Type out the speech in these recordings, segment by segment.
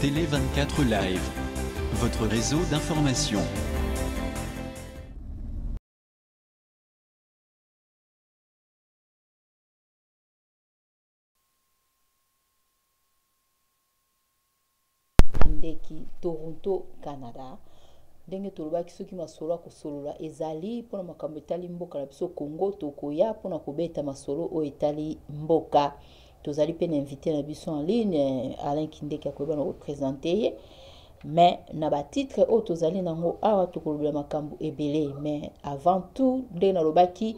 Télé 24 Live, votre réseau d'information. Ndeki Toronto, Canada. Ndenge tolobaki soki masolo akosolola ezali mpona makambo etali mboka na biso Congo tokoya mpona kobeta masolo oyo etali mboka. Tozali pe na invité na biso en ligne Alain Kindeki akoyeba na représenter ye. Mais na ba titre oyo tozali nango awa tokolobela makambo ebele. Mais avant tout ndenge nalobaki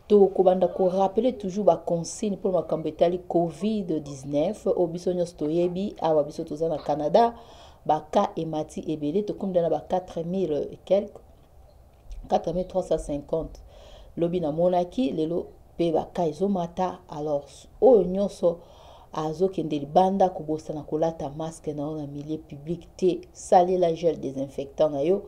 tokobanda ko rappeler toujours ba consigne pour makambo etali COVID-19 oyo biso nyonso toyebi awa biso toza na Canada. Baka emati ebele tokumda na ba 4000 et quelques 4350 lobi na monaki lelo pe baka ezomata. Alors oyo nyonso azokende libanda kobosa na kolata masque na na milieu public te saler la gel désinfectant na yo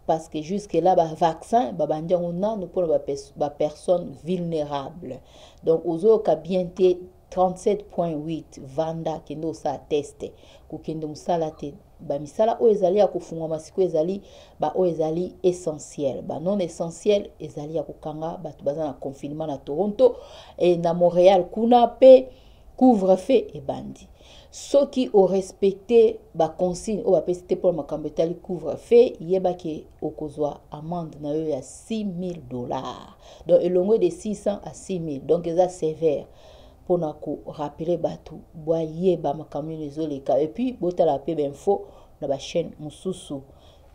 parce que jusque là ba vaccin ba bandiango nanu pour ba personnes vulnérables. Donc ozo ka bien te 37.8 vanda kendo sa teste kokende musala te ba misala o ezali ya kufungwa masiko ezali ba o ezali essentiel ba non essentiel ezali ya kokanga batu baza na confinement na Toronto et na Montréal kuna pe couvre-feu et bandi soki o respecté ba consigne o ba pesite pour makambo etali couvre-feu yeba ke okozwa amende na yo ya $6,000 donc elongo de 600 à 6,000 donc eza sévère pour na ko rappeler batu boye ba makambo ezoleka et puis botala pe info na ba chaîne mususu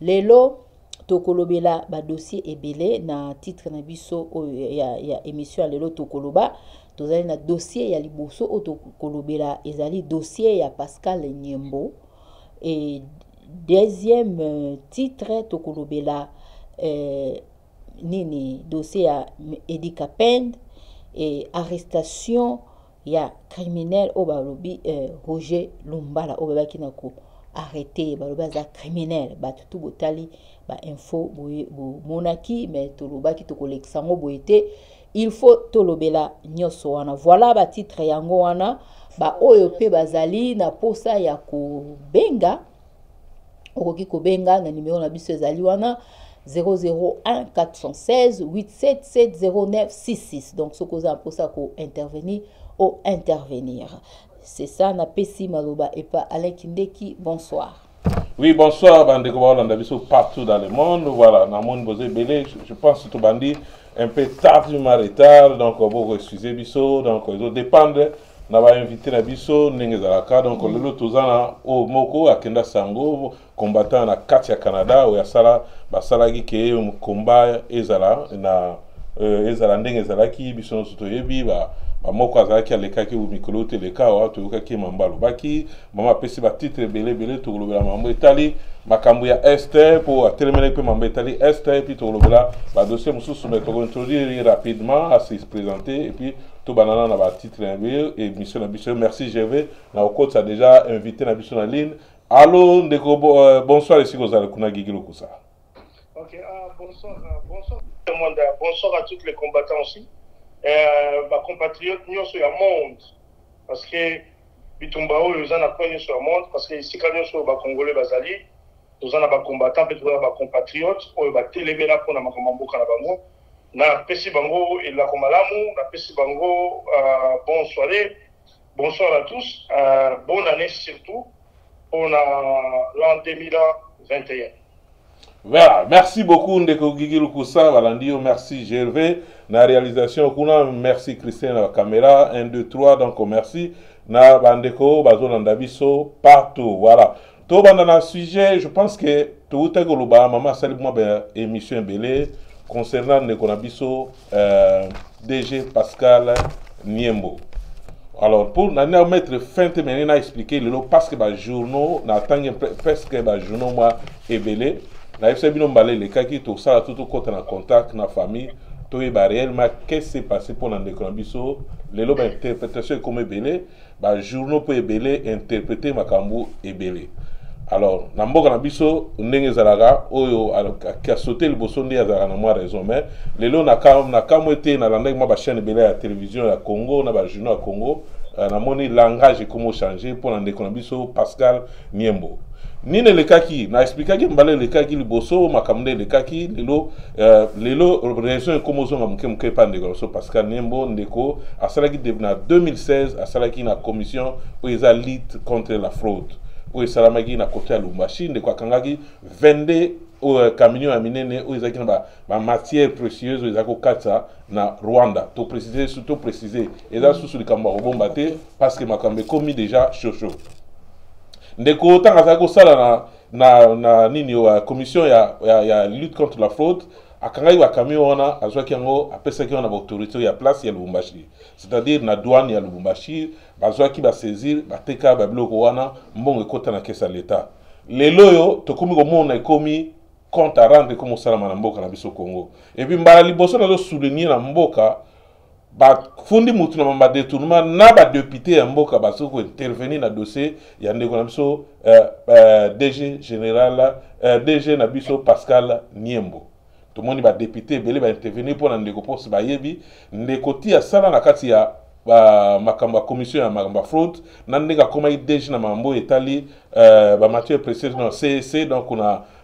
lelo tokolobela ba dossier ebele na titre na biso ya émission lelo tokoloba tozali na dossier ya liboso o tokolobela ezali dossier ya Pascal Nyembo et deuxième titre tokolobela nini dossier ya Edi Kapend et arrestation ya criminel au balobi Roger Lumbala au babaki nako arrêté balobi za criminel batutu botali ba info bo monaki mais tolobaki tokoleksango boete il faut tolobela nyoso wana voilà ba titre yango wana ba oyo pe bazali na posa ya ko benga okoki ko benga na numéro na biso ezali wana 001 416 877 0966 donc ce qu'on a pour ça qu'on intervenir ou intervenir c'est ça na pesi maloba et pas Alain Kindeki. Bonsoir. Oui, bonsoir bandeko balanda biso partout dans le monde. Voilà, na monde bosé belé, je pense que tout bandi un peu tardivement retard donc on va excuser biso donc ils dépendre na ba invité na biso ndenge zalaka donc lelo tozana o moko akenda sango combattant na kati ya Canada o ya sala basalaki ke combat ezala na ezala ndenge ezalaki biso soto yebi ba moko azalaki alekaki u mikolo teleka wa toyokaki mambalo baki mama pesi ba titre belé tokolobela mambo etali makambo ya este pour terminer pe mambo etali este puis tokolobela ba dossier mususu mais toko introduire rapidement à se présenter et puis tout banana na ba titre et mission na biso. Merci GV na okot ça déjà invité na biso na ligne. Allô ndeko bonsoir ici kozala kuna gigilo kusa. OK, bonsoir tout le monde, bonsoir à tous les combattants aussi. Ba compatriotes nyonso ya monde parce que bitumba oyo za na kwenye sur le monde parce que ici quand nyonso ba congolais bazali tozana ba combattants pe tozana ba compatriotes oyo ba telemela pona makambo mboka na bango na pesi bango et la komalamu na pesi bango bonne soirée, bonsoir à tous, bonne année surtout pour l'an 2021. Voilà, merci beaucoup ndeko Gigi Lukusa Valandio, merci Gervais na réalisation kuna, merci Christian la caméra 1 2 3 donc merci na bandeko bazolanda biso partout. Voilà, to banda na sujet, je pense que tout est global maman sali moi ben émission belé concernant ndeko na biso DG Pascal Nyembo. Alors pour na mettre fin te menena expliquer le parce que ba journaux na tangi presque ba journaux moi ebelé na FC bino mbalé les kaki to ça tout côté na contact na famille to e ba réellement qu'est-ce qui s'est passé pour ndeko na biso lelo ba interprétation comme ebelé ba journaux pour ebelé interpréter makambu ebelé. Alors na mboka na biso ndenge zalaka oyo ka sauter le boso ndi azalaka na moi raison mais lelo na kamwe te na landa ma ba chaîne ebelé ya télévision ya Congo na ba journaux ya Congo na moni langage comment changer pour na ndeko na biso Pascal Niembo nine lekaki na expliquaki mbale lekaki liboso makamde lekaki lelo raison comme zo ngamuke muke pande ko Pascal Niembo ndeko asalaki devena 2016 asalaki na commission où ils a lutte contre la fraude où ils salamaki na côté ya Lubumbashi ndeko akangaki 22 au camion à minene où ils ont ba matière précieuse où ils ont kata na Rwanda to préciser surtout préciser et là sous le kamba bombaté parce que makambe commis déjà chocho ndeko tanga za ko sala na nini wa commission ya lutte contre la fraude akangai wa camion wana azwaki yango apesa ki wana ba autorité ya place ya Lubumbashi c'est-à-dire na douane ya Lubumbashi bazwaki ba saisir bateka ba biloko wana mbongo ekota na kesa l'état lelo yo tokomi ko mona ekomi compte à rendre comme ça na mboka na biso Congo et puis mbala liboso na zo souligner na mboka ba fundi mutu na mamba détournement na ba député ya mboka ba soko intervenir na dossier ya ndeko na biso DG général DG na biso Pascal Niembo to moni ba député belé ba intervenir pour na ndeko poste ba yebi ndeko ti ya sala na kati ya makamba commission ya makamba fraude na ndeka koma DG na mambo etali ba matière précieuse na CEC donc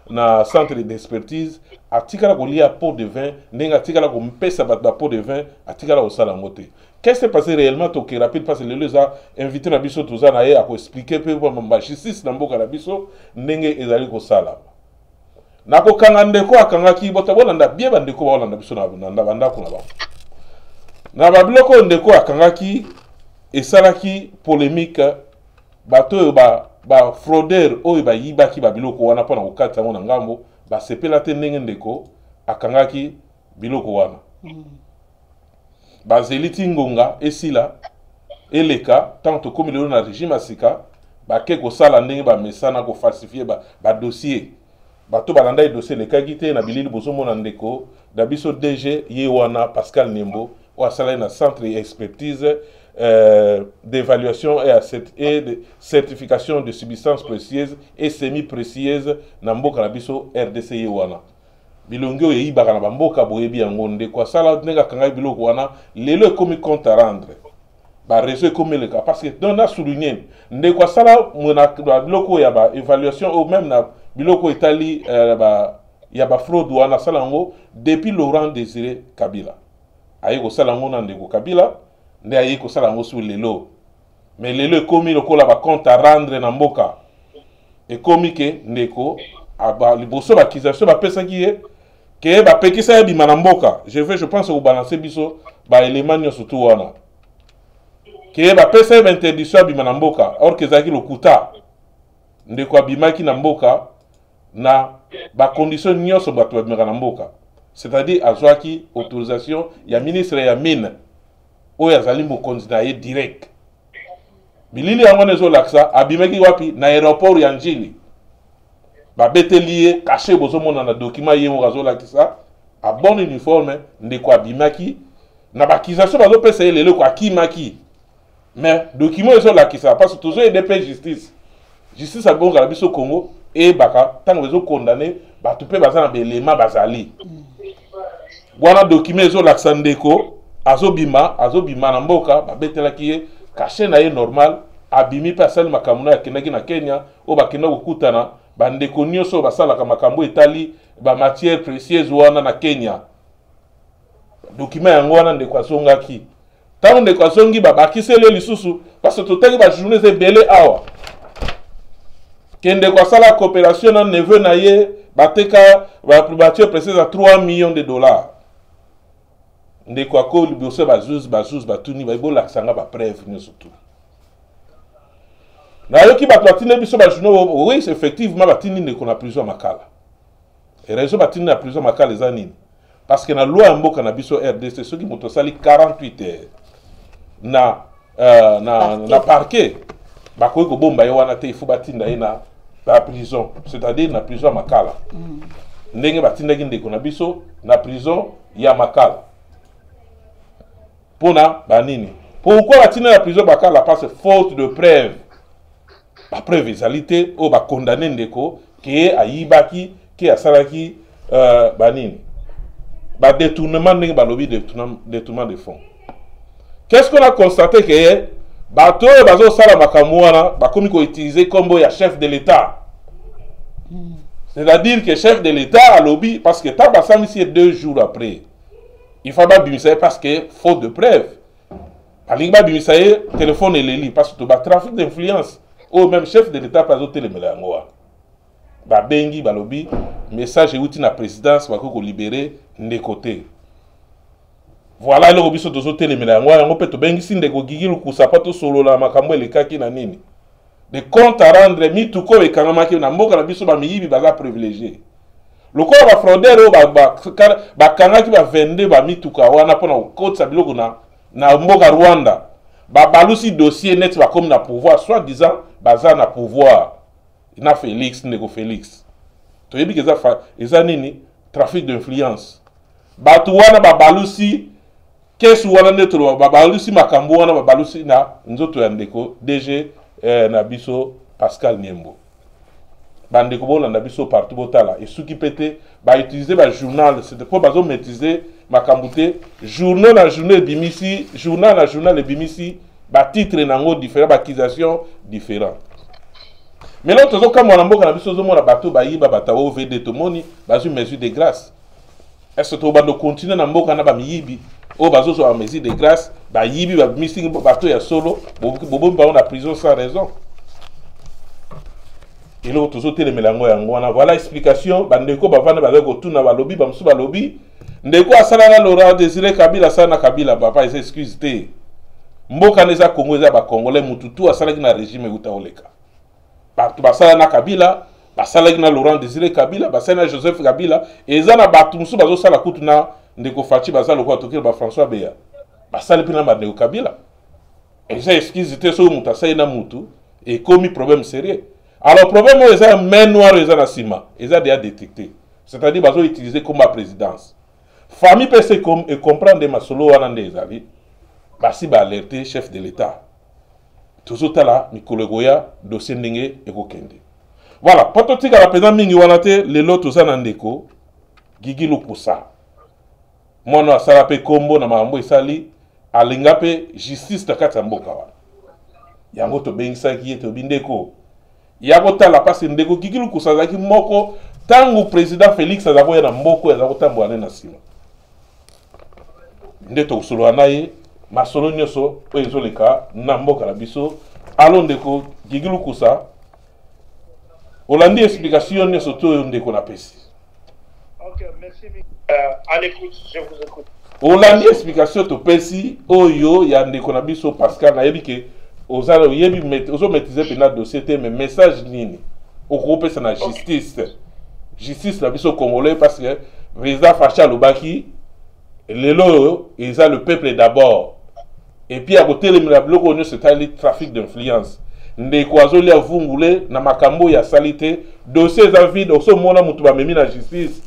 na centre d'expertise atikala ko lia pot de vin ndenga atikala ko mpesa ba pot de vin atikala ko sala ngote qu'est-ce qui s'est passé réellement to que rapide parce que les a invité na biso toza na ye ako expliquer pe pour mamba justice na mboka na biso ndenge ezali ko sala na ko kanga ndeko akanga ki bota bolanda bien bandeko bolanda biso na banda ko na ba na babiloko ndeko akanga ki esalaki polémique bato ba fraudeur oyo ba yibaki ba biloko wana pona kokata ngo na ngambo ba sepela te ndenge ndeko akangaki biloko wana ba zeliti ngonga esila eleka tant comme le na régime asika ba ke ko sala ndenge ba mesana ko falsifier ba dossier bato balanda dossier le kagite na bilili bozomo na ndeko da biso DG ye wana Pascal Niembo ou asala na centre d'expertise d'évaluation et de certification de substances précieuses et semi-précieuses na mboka na biso RDC wana bilongo ye ibaka na bamboka boyebi yango ndeko asala ndenge kanga biloko wana lelo ekomi compte à rendre ba réseau ekomi le cas parce que dans na souligner ndeko asala mona biloko ya ba évaluation ou même na biloko etali ya ba fraude wana sala ngo depuis Laurent Désiré Kabila ayi ko sala ngo na ndeko Kabila nde ayi ko sala ngo su lelo mais lelo ekomi lokola ba compte à rendre na mboka ekomi ke ndeko aba liboso ba accusation ba pesa ki ye ke ba pekisa ya bima na mboka je pense au balancer biso ba élément nyonso tu wana ke ba pesa ba interdiction ya bima na mboka or ke zaki lokuta ndeko abimaki na mboka na ba condition nyonso bato babimaka na mboka c'est-à-dire azwaki autorisation ya ministre ya mine oyo azali mokonzi na ye direct bilili yango nezo laksa abimaki wapi na aéroport ya Njili babeteli ye caché bozomona na document ye mo azolakisa a bon uniforme ndeko abimaki na bakisation bazopesa ye lelo ko akimaki mais document ezolakisa parce que toujours EDP justice a bonga la biso Congo et baka tant bezo condamné bato pe bazana belema bazali wana document ezolakisa ndeko azobima na mboka babetelaki ye caché na ye normal abimi pa sali makamuna ya kenaki na Kenya o bakenda kokutana bandeko nyonso basalaka makambo etali ba matière précieuse wana na Kenya document yango wana ndeko azongaki tango ndeko azongi babakiseli lisusu parce que totangi ba journée ebele awa kende kwa sala coopération na neveu na ye bateka ba matière précieuse à 3 millions de dollars ndeko ako liboso bazuz batuni babola sanga ba preuve nyonso tout na yoki bato batine biso ba journaux oui c'est effectivement batini ndeko na prison makala et raison batini na prison makala eza nini parce que na loi ya mboka na biso RDC soki moto sali 48 heures na parquet bakoki kobomba ye wana te ifo batinda ye na ba prison c'est-à-dire na prison makala ndenge batindaki ndeko na biso na prison ya makala pona banini pourquoi batinda na prison makala parce faute de preuve ba preuve ezalité o ba condamné ndeko ke ayibaki ke asalaki banini ba détournement ndenge balobi détournement de fonds. Qu'est-ce qu'on a constaté que bato bazo sala makamwana bakomi ko utiliser combo ya chef de l'état. C'est-à-dire que chef de l'état a lobby parce que tant basam ici 2 jours après. Il faut pas bimisaye parce que faute de preuve. Alingi ba bimisaye téléphone et les parce que to ba trafic d'influence. Ou même chef de l'état pas zoté le melango. Ba bengi ba lobby message outi na présidence ba ko libérer de côté. Voilà le biso to zoté le melango yango pe to bengi sinde ko gigilu ku sapato solo la makambo le kaki na nini. De compte à rendre mi tout ko e kangama ki na mboka na biso ba miyibi baza privilégié. Le corps va frauder ba kangaki ba vende ba mituka wana pona kotsa biloko na mboka Rwanda ba balusi dossier net ba comme na pouvoir soit disant baza na pouvoir na Félix ndeko Félix to yebi keza eza nini trafic d'influence ba tu wana ba balusi kesu wana netro ba balusi makambo wana ba balusi na nzoto ya ndeko DG na biso Pascal Niembo bande ko bolanda biso partout botala et ceux qui pété ba utiliser ba journal c'est pour bazo maîtriser makambute journal na journal bimisi journal na journal bimisi ba titre nango différent ba accusation différent mais l'autre zo comme on mboka na biso zo mona bato ba yiba batawo VD to moni bazu mesure de grâce est-ce to bando continuer na mboka na ba miyibi o bazo so mesure de grâce ba yibi ba missing bato ya solo bobo ba on a prison sans raison. Et là, tous les mélanges voilà explication. Bandeko bavana balego tuna balobi bamsu balobi. Ndeko asala na Laurent Désiré Kabila sana Kabila papa ils excuse te. Mboka neza Congo za ba Congolais mututu asala na régime utaoleka. Ba basala na Kabila, basala na Laurent Désiré Kabila, basala na Joseph Kabila, ezana batu musu bazo sala kutuna ndeko Fachi bazalo ko tokela ba François Beya. Basala pina ba ndeko Kabila. Et ça excuse te so mutasai na mutu et commis problème sérieux. Alors, le problème, c'est que main noire est dans cima. Ils ont déjà détecté. C'est-à-dire qu'ils ont utilisé comme ma présidence. Famille peut se comprendre de ma solo ou des avis. Si vous alerter chef de l'État. Tout ça là, Mikolo Goya, dossier Ndenge et Kokende. Voilà. Quand la président Mingi Wanate, les lots tous en andeko, Gigi Lukusa. Moi, je suis un peu combo na mambo isali, alingape justice de Katamboka. Yango to bengisa qui est au bindeko. Yagota la passe ndeko kikilu kusazaki moko tangu président Félix azavoya na mboko ya zakotambo ane na sima ndeto usolo anaye masolo nyoso oyezo leka na mboka na biso alo ndeko kikilu kusa olandi explication nyoso to ndeko na pesi. OK, merci. À l'écoute, je vous écoute. Olandi explication to pesi oyo ya ndeko na biso Pascal na yebike ozalo yebi ozo maîtriser pena dossier mais message nini au groupe c'est la justice la biso congolais parce que président Facha Lobaki lelo ils a le peuple d'abord et puis à côté le bloko no c'est le trafic d'influence ndeko azoli avungule na makambo ya salité dossier za vide oso mona mutu ba memi na justice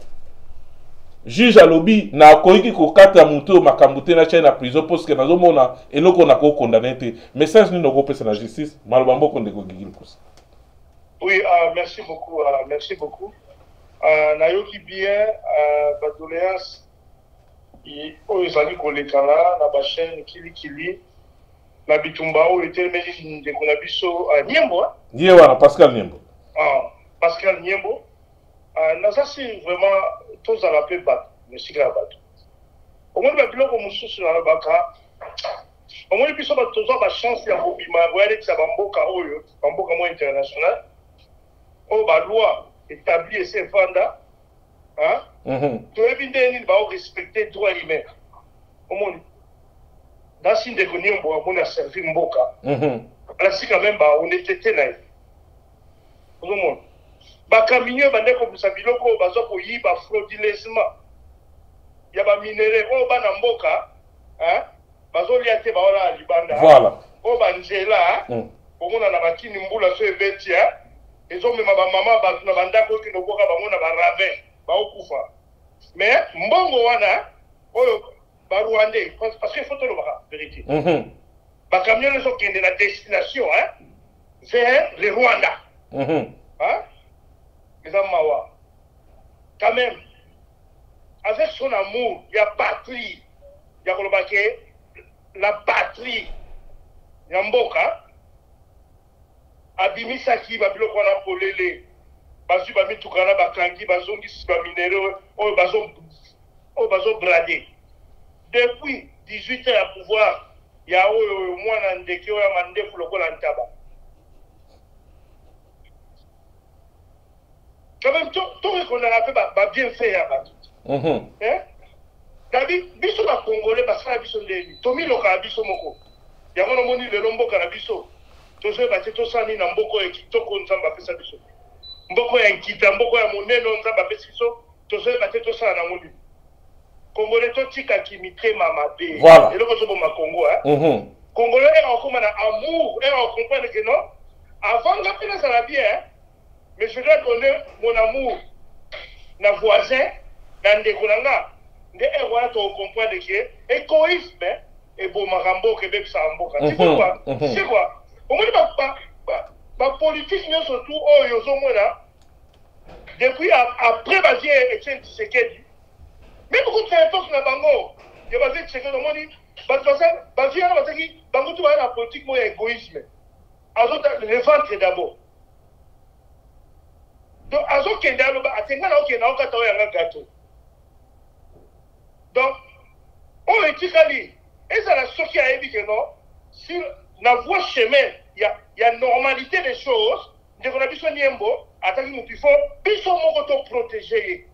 juge à lobby na koiki ko kata mutu makambute na chaîne na prison parce que nazo mona eloko na ko condamner te message ni noko pesa na justice malobambo ko ndeko gigil kusa. Oui, merci beaucoup, merci beaucoup. Nayoki bien badoléance o ezali kolekana na ba chaîne kili na bitumba o etelmeli ndeko na biso Niembo. Ndiye wana Pascal Niembo. Pascal Niembo. Naza si vraiment tous à la paix bat monsieur Grabato. Au moins le biloko mususu na baka. Au moins biso ba tozo ba chance ya bobima boyale tsa bamboka oyo, bamboka mo international. O ba loi établie et c'est vanda. Hein? To ebindeni ba respecter droit humain. Au moins dans signe de Niembo on a servi mboka. Là si quand même ba on était là. Au moins bakaminyo bandeko busabiloko bazo ko yiba frauduleusement ya ba minere o bana mboka hein bazo liate ba wala libanda voilà o banjela omona na bakini mbula so ebetia ezo mema ba mama ba na bandako ki nokoka bamona ba ravin ba okufa mais mbongo wana oyo ba Rwandais parce que faut te le voir vérité bakamyo les ont kende na destination hein vers le Rwanda hein. Mawa. Quand même, avec son amour, il y a patrie. Il y a la patrie. ya mboka abimisaki babiloko wana polele bazwi bamitukana bakangi bazongisi baminere oyo bazobrade depuis 18 ans ya pouvoir ya oyo mwana ndeke oyo ya mandefu lokola ntaba quand même torekondana mpe babienfait ya bato dabi biso bacongolais basala biso ndeni tomilokaka biso moko yango nomoni lelo mboka na biso tozoyeba te tosala nini na mboka oyo kitoko nzambe apesa biso mboka ya nkita mboka ya monene nzambe apesi biso tozoyeba te tosala nango nini congolais totikaki mitema mabe eloko ozoboma congo congolais eka okóma na amour eka ocomprendre que non avant nga mpe nazala bien mais je dois donner mon amour na voisin na ndeko na nga nde wana tocomprendre ke égoïsme ebomaka mboka ebebisaka mboka c'est quoi omoni bapolitique nyonso tu oyo ozomona depuis après bazie Etienne Tshisekedi même kotra époque na bango ya bazie Tshisekedi omoni bazie wana bazaki bango tu baya na politique moya égoïsme le ventre d'abord donc azokende aloba atenga na okende aokata oyo yanga gato donc oyo etikali ezala soki ayebi ke non sur la voie chemin ya normalité des choses ndeko na biso niembo ataki motu ifo biso moko toprotege ye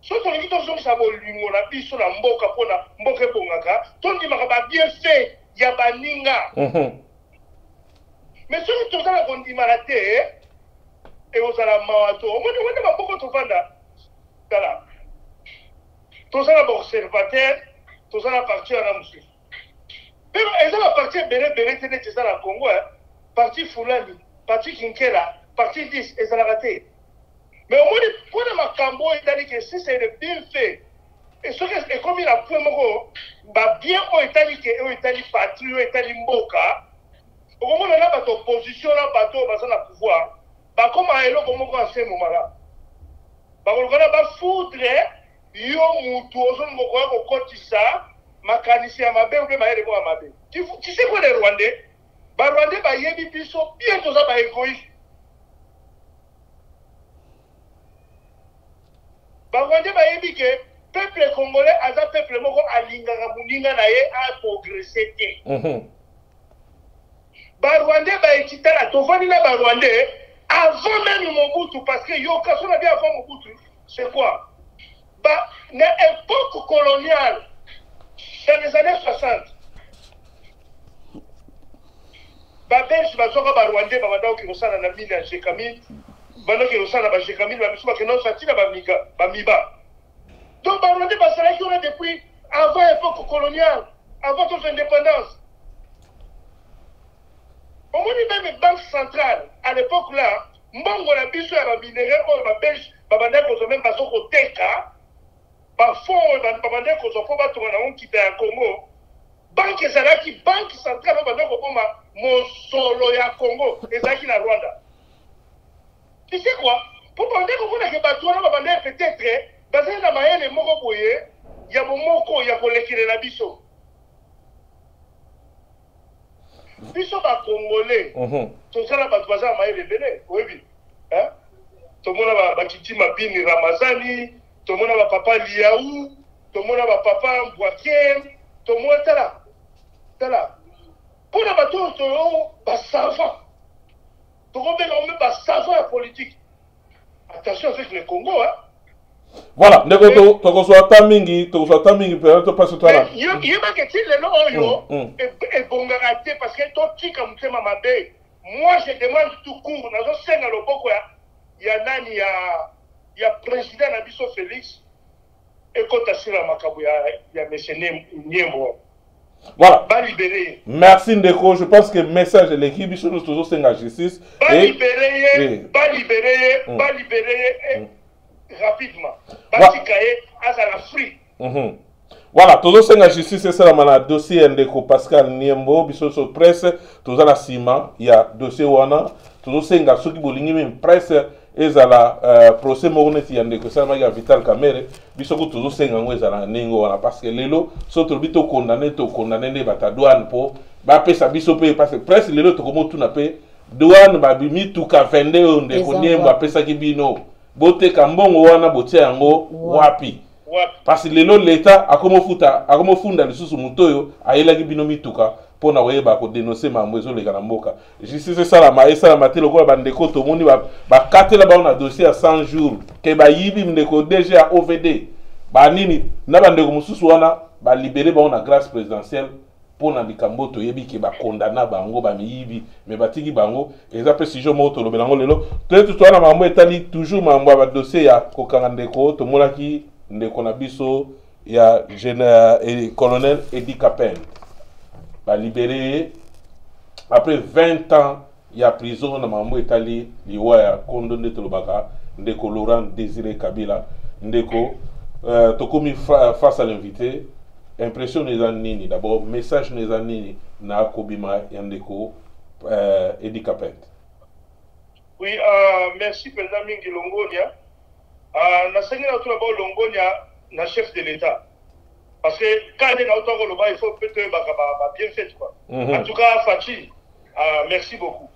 so tolingi tozongisa bolingo na biso na mboka mpona mboka ebongaka tondimaka babienfait ya baninga mais soki tozala kondimana te ekozala mawa to omoni wende bamboka tovanda tala tozala baobservateur tozala parti wana mosusu pero eza baparti ebele te neti eza na congo parti fulani parti kinkela parti 10 ezalaka te mais omoni mpona makambo oyo etali ke si c'est le bien fait soki ekomi na point moko babien oyo etali ke oyo etali patrie oyo etali mboka okomona na bato opposition na bato oyo baza na pouvoir bakoma eloko moko asemo malamu bakolokana bafoudre yo mutu ozolinga okoya kokotisa makanisi ya mabe mpe mayele moko ya mabe tu sais quoi les rwandais barwandais bayebi biso bien toza baégoïste barwandais bayebi ke peuple congolais aza peuple moko alingaka moninga na ye aprogresse te barwandais baekitala tovandi na barwandais avant même Mobutu parce que yoka so na bien avant Mobutu c'est quoi na époque coloniale dans les années 60 babelge bazoka barwandais babanda okosala na mine ya jekamine banoki kosala ba jekamine babiso bakenda osati na bamiba donc barwandais basalaki wana depuis avant époque coloniale avant toute indépendance omoni même banque centrale à l'époque là mbongo na biso ya baminere oyo babelge babandaki kozwa même bazokoteka bafond oyo babandaki kozwa mpo batonga nango nkita ya congo banke ezalaki banque centrale oyo bandaki koboma mosolo ya congo ezalaki na rwanda tu sais quoi mpo bandaki komonake bato wana babandaki peut-être bazali na mayele moko boye ya bomoko ya kolekele na biso biso bacongolais tozala bato baza na mayele ebele oyebi tomona bakitima bini ramazani tomona bapapa liau tomona bapapa mbwake tomona tala mpona bato oyo toyo basavant tokobenga ome basavant ya politique attention avec le congo voilà ndeko tokozwa ta mingi peut-être topasi twana yebake ti lelo oyo ebongaka te parce que totika motema mabe moi je demande tout court nazosenga loboko ya nani ya président na biso Félix ekota sila makambo ya monsieur Niembo. Voilà. Ba libérer. Merci Ndeko, je pense que message de l'équipe biso nous toujours senga justice ba libérer rapidement. Ba tikaye azala free. Voilà, toujours senga justice c'est ça na dossier Ndeko Pascal Niembo biso so presse toujours la sima il y a dossier wana toujours senga soki bolingi même presse ezala procès moroneti ya Ndeko sama ya Vital Kamerhe biso ko toujours senga ngo ezala ningo wana parce que lelo so to bito condamné ne bata douane po ba pesa biso pe parce que presque lelo to komo tuna pe douane ba bimi tuka vende onde konye ba pesa ki bino bote kambongo wana botia yango wapi parce que lelo l'état akomo funda lisusu mutoyo ayela ki bino mituka pona oyeba ko dénoncer mambo ezoleka na mboka justice sala te lokola bandeko to moni ba katela ba on a dossier à 100 jours ke ba yibi ndeko déjà OVD ba nini na bandeko mususu wana ba libérer ba on a grâce présidentielle pona likambo to yebi ke ba condamna bango ba miyibi mais batiki bango exemple si je moto lo belango lelo peut-être to na mambo etali toujours mambo ba dossier ya kokanga ndeko to molaki ndeko na biso ya général et colonel Edi Kapende ba libéré après 20 ans il y a prison na mambo etali liwa ya kondo nde tolobaka ndeko Laurent Désiré Kabila ndeko tokomi face à l'invité impression les nini d'abord message les nini na kobima ya ndeko Edi Kapende. Oui, merci président Mingi Longonia. Na sengi na tout d'abord Longonia na chef de l'État. Parce que quand il y a autant de il faut peut-être bien fait quoi. En tout cas, Fati, merci beaucoup.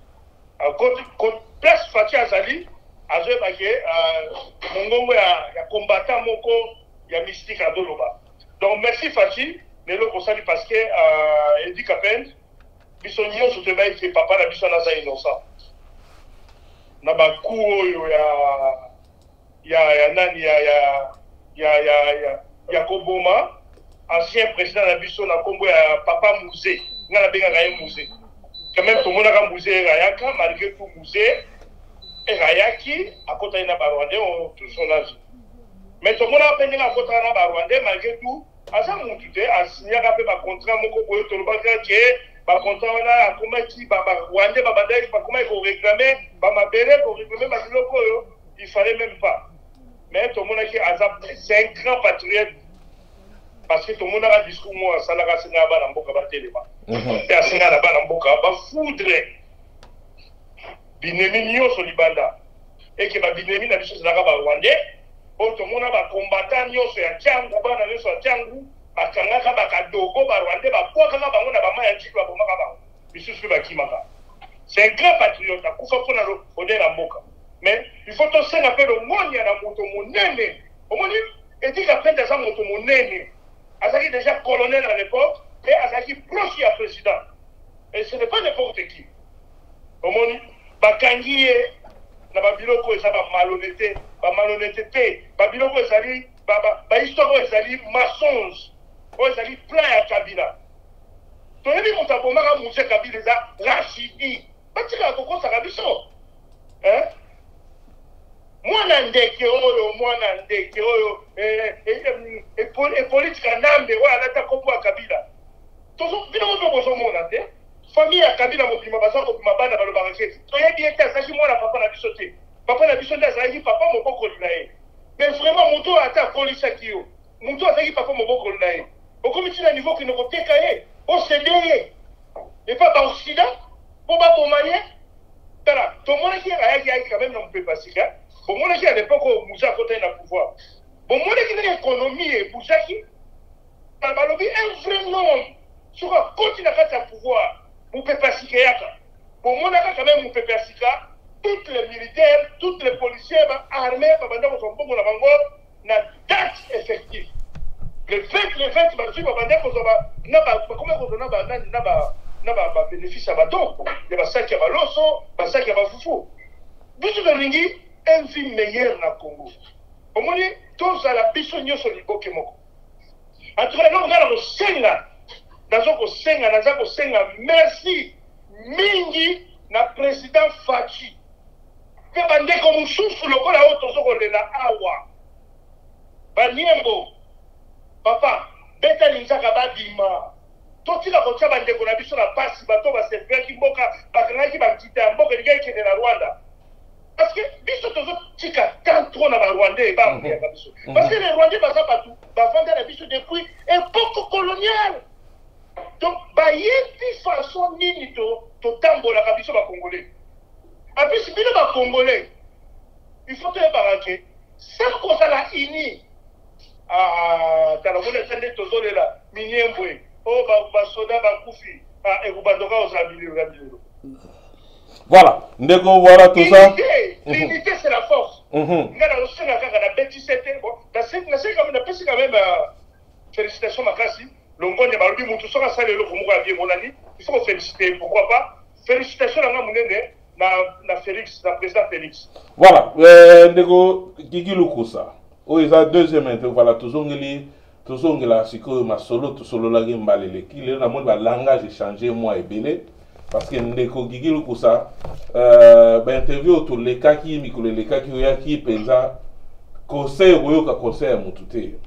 Quand place Fati Azali, Azali Mongongo ya combattant moko ya mystique à Doloba. Donc merci Fati, mais le conseil parce que Edi Kapende, bisonnion sur te bail que papa la bison naza innocent. Na ba ku ya nani ya Koboma. Ancien président de la Bisso na Combo ya Papa Mouzé, n'a la benga Mouzé. Quand même tout le monde a Mouzé Rayaka, malgré tout Mouzé, et Rayaki, à côté de Rwandais, ont tout son âge. Mais tout le monde a peine à côté de Rwandais, malgré tout, à ça mon tuté, à signer un peu ma contrat, mon copain, tout le monde a contrat, on a comment qui, Rwandais, Babadai, comment il faut réclamer, ma belle, pour réclamer, il fallait même pas. Mais tout le monde a dit, c'est un grand patriote. Parce que tout le monde a un discours, moi, ça n'a pas été un bon téléma. Et à ce moment-là, il foudre Binemi sur Libanda. Et que Binemi n'a pas de Rwandais. Tout le monde a combattant sur un Tiangou, sur un Tiangou, Bakanga, Bakadogo, Rwandais, Bakanga, Bakanga. C'est un grand patriote, à Koufa Fona, on est la Moka. Mais il faut aussi un appel au monde, il y a un moto monnaie. Au monde, il dit qu'après des gens moto monnaie. Azaki déjà colonel à l'époque et Azaki proche à président. Et ce n'est pas n'importe qui. Au monde, Bakangi, Babiloko, ça va malhonnêteté, Babiloko, ça dit, histoire, ça dit mensonge, ça dit plein à Kabila. Tu as dit, mon tabomara, Moussa Kabila, Rachidi. Parce que la coco, ça va bien. Hein? Mwana ndeke oyo et politique nambe wa alata kombo Kabila tozo bino mo bozo mona te famille ya Kabila mo bima baza ko bima bana balo barake to yebi eta saki mwana papa na biso te papa na biso nda zaki papa mo boko linae mais vraiment moto ata polisa kiyo moto azaki papa mo boko linae okomi tina niveau ki noko teka ye o cédé et pas ba occident pour ba bomanie tala to mona ki ayaki quand même na mpe pasika. Bon, moi, à l'époque où Moussa côté le pouvoir. Bon, moi, l'économie et Moussaki, un vrai nom sur un continent de pouvoir. Vous pouvez pas s'y bon, moi, quand même, vous pouvez pas s'y toutes les militaires, toutes les policiers, armés, na date effective. Le 20, bénéfice à bateau. Il y a ça qui va l'osso, ça qui va foufou. Vous avez un vie meilleur na Congo. Au moins, tous à la bisogno sur les Bokemoko. En tout cas, nous avons le Senga, merci, Mingi, na président Fachi. Que bande comme souffle le col à haute de la Awa. Baniembo, papa, beta linzaka badima. Toti la kocha bande qu'on a vu sur la passe, bateau va se faire qui boka, bakana qui va quitter un boka, les gars qui est de la Rwanda. Parce que biso tozo tika tant trop na Rwandais ba parce que les Rwandais baza partout ba vendre la biso depuis époque coloniale. Donc ba yebi façon nini to tambola ka biso ba congolais. A plus bino ba congolais. Il faut te baraquer. Ça ko ça la ini. Tala mona sende tozo la miniembwe. Oh ba soda ba kufi. Ah, et vous bandoka aux amis. Voilà, ndeko voilà tout ça. L'unité c'est la force. Ngana aussi na kaka na bêtise c'était bon. Na c'est quand même félicitations Makasi. Longonya balobi mutu soka sale le komuko ya bien monani. Il faut féliciter, pourquoi pas. Félicitations à Munene, na Félix, na président Félix. Voilà, ndeko Gigi Lukusa. Oh, ils ont deuxième interview. Voilà, toujours la siko ma solo tout solo la game balele. Qui le monde va langage échanger moi et belé parce que ndeko Gigi Lukusa interview tout les cas qui mikolo les cas qui penza conseil oyoka conseil mutute.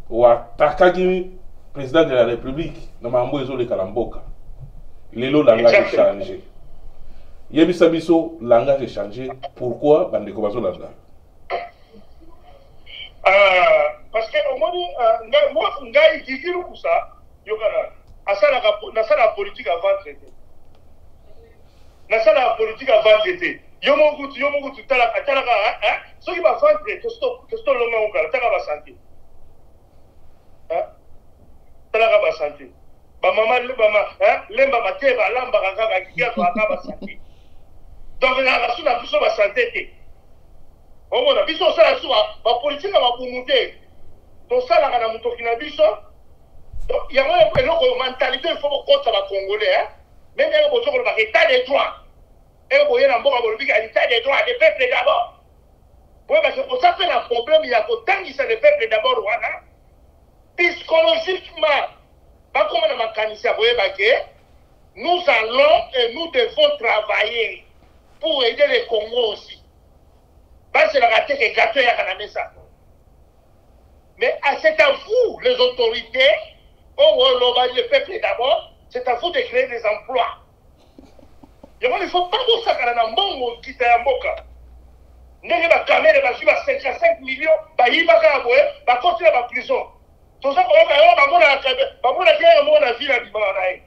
Wa takagi président de la République na mambo ezole kalamboka. Lelo langage changé. Yebisa biso langage changé. Pourquoi bandeko bazolanda? Parce que au moins moi ngai Gigilu kusa yokana asala la politique avant traité. Nasala la politique avant traité. Yomogutu talaka hein ceux qui va vendre que stop longa ngala taka ba santé. Hein? Talaka ba santé. Ba mama lemba mateba lamba kaka kikia kwa ba santé. Donc la raison la plus ba santé. On a biso ça la politique va monter. Donc ça la na mutoki na biso. Donc il y a une mentalité il faut contre la congolais hein. Même il y a besoin de l'état des droits. Et vous voyez dans mboka bolobi ka l'état des droits des peuples d'abord. Oui parce que pour ça fait un problème il y a autant qui c'est les peuples d'abord wana. Psychologiquement pas comme dans makanisi vous voyez que nous allons et nous devons travailler pour aider les Congos aussi. C'est la raté que gâteau y a ça. Mais c'est à vous, les autorités, le peuple d'abord, c'est à vous de créer des emplois. Il ne faut pas que ça soit un bon qui est un boca. N'est-ce pas la caméra va 55 millions, il va continuer la prison. Tout ça, on va la ville à Libanaï.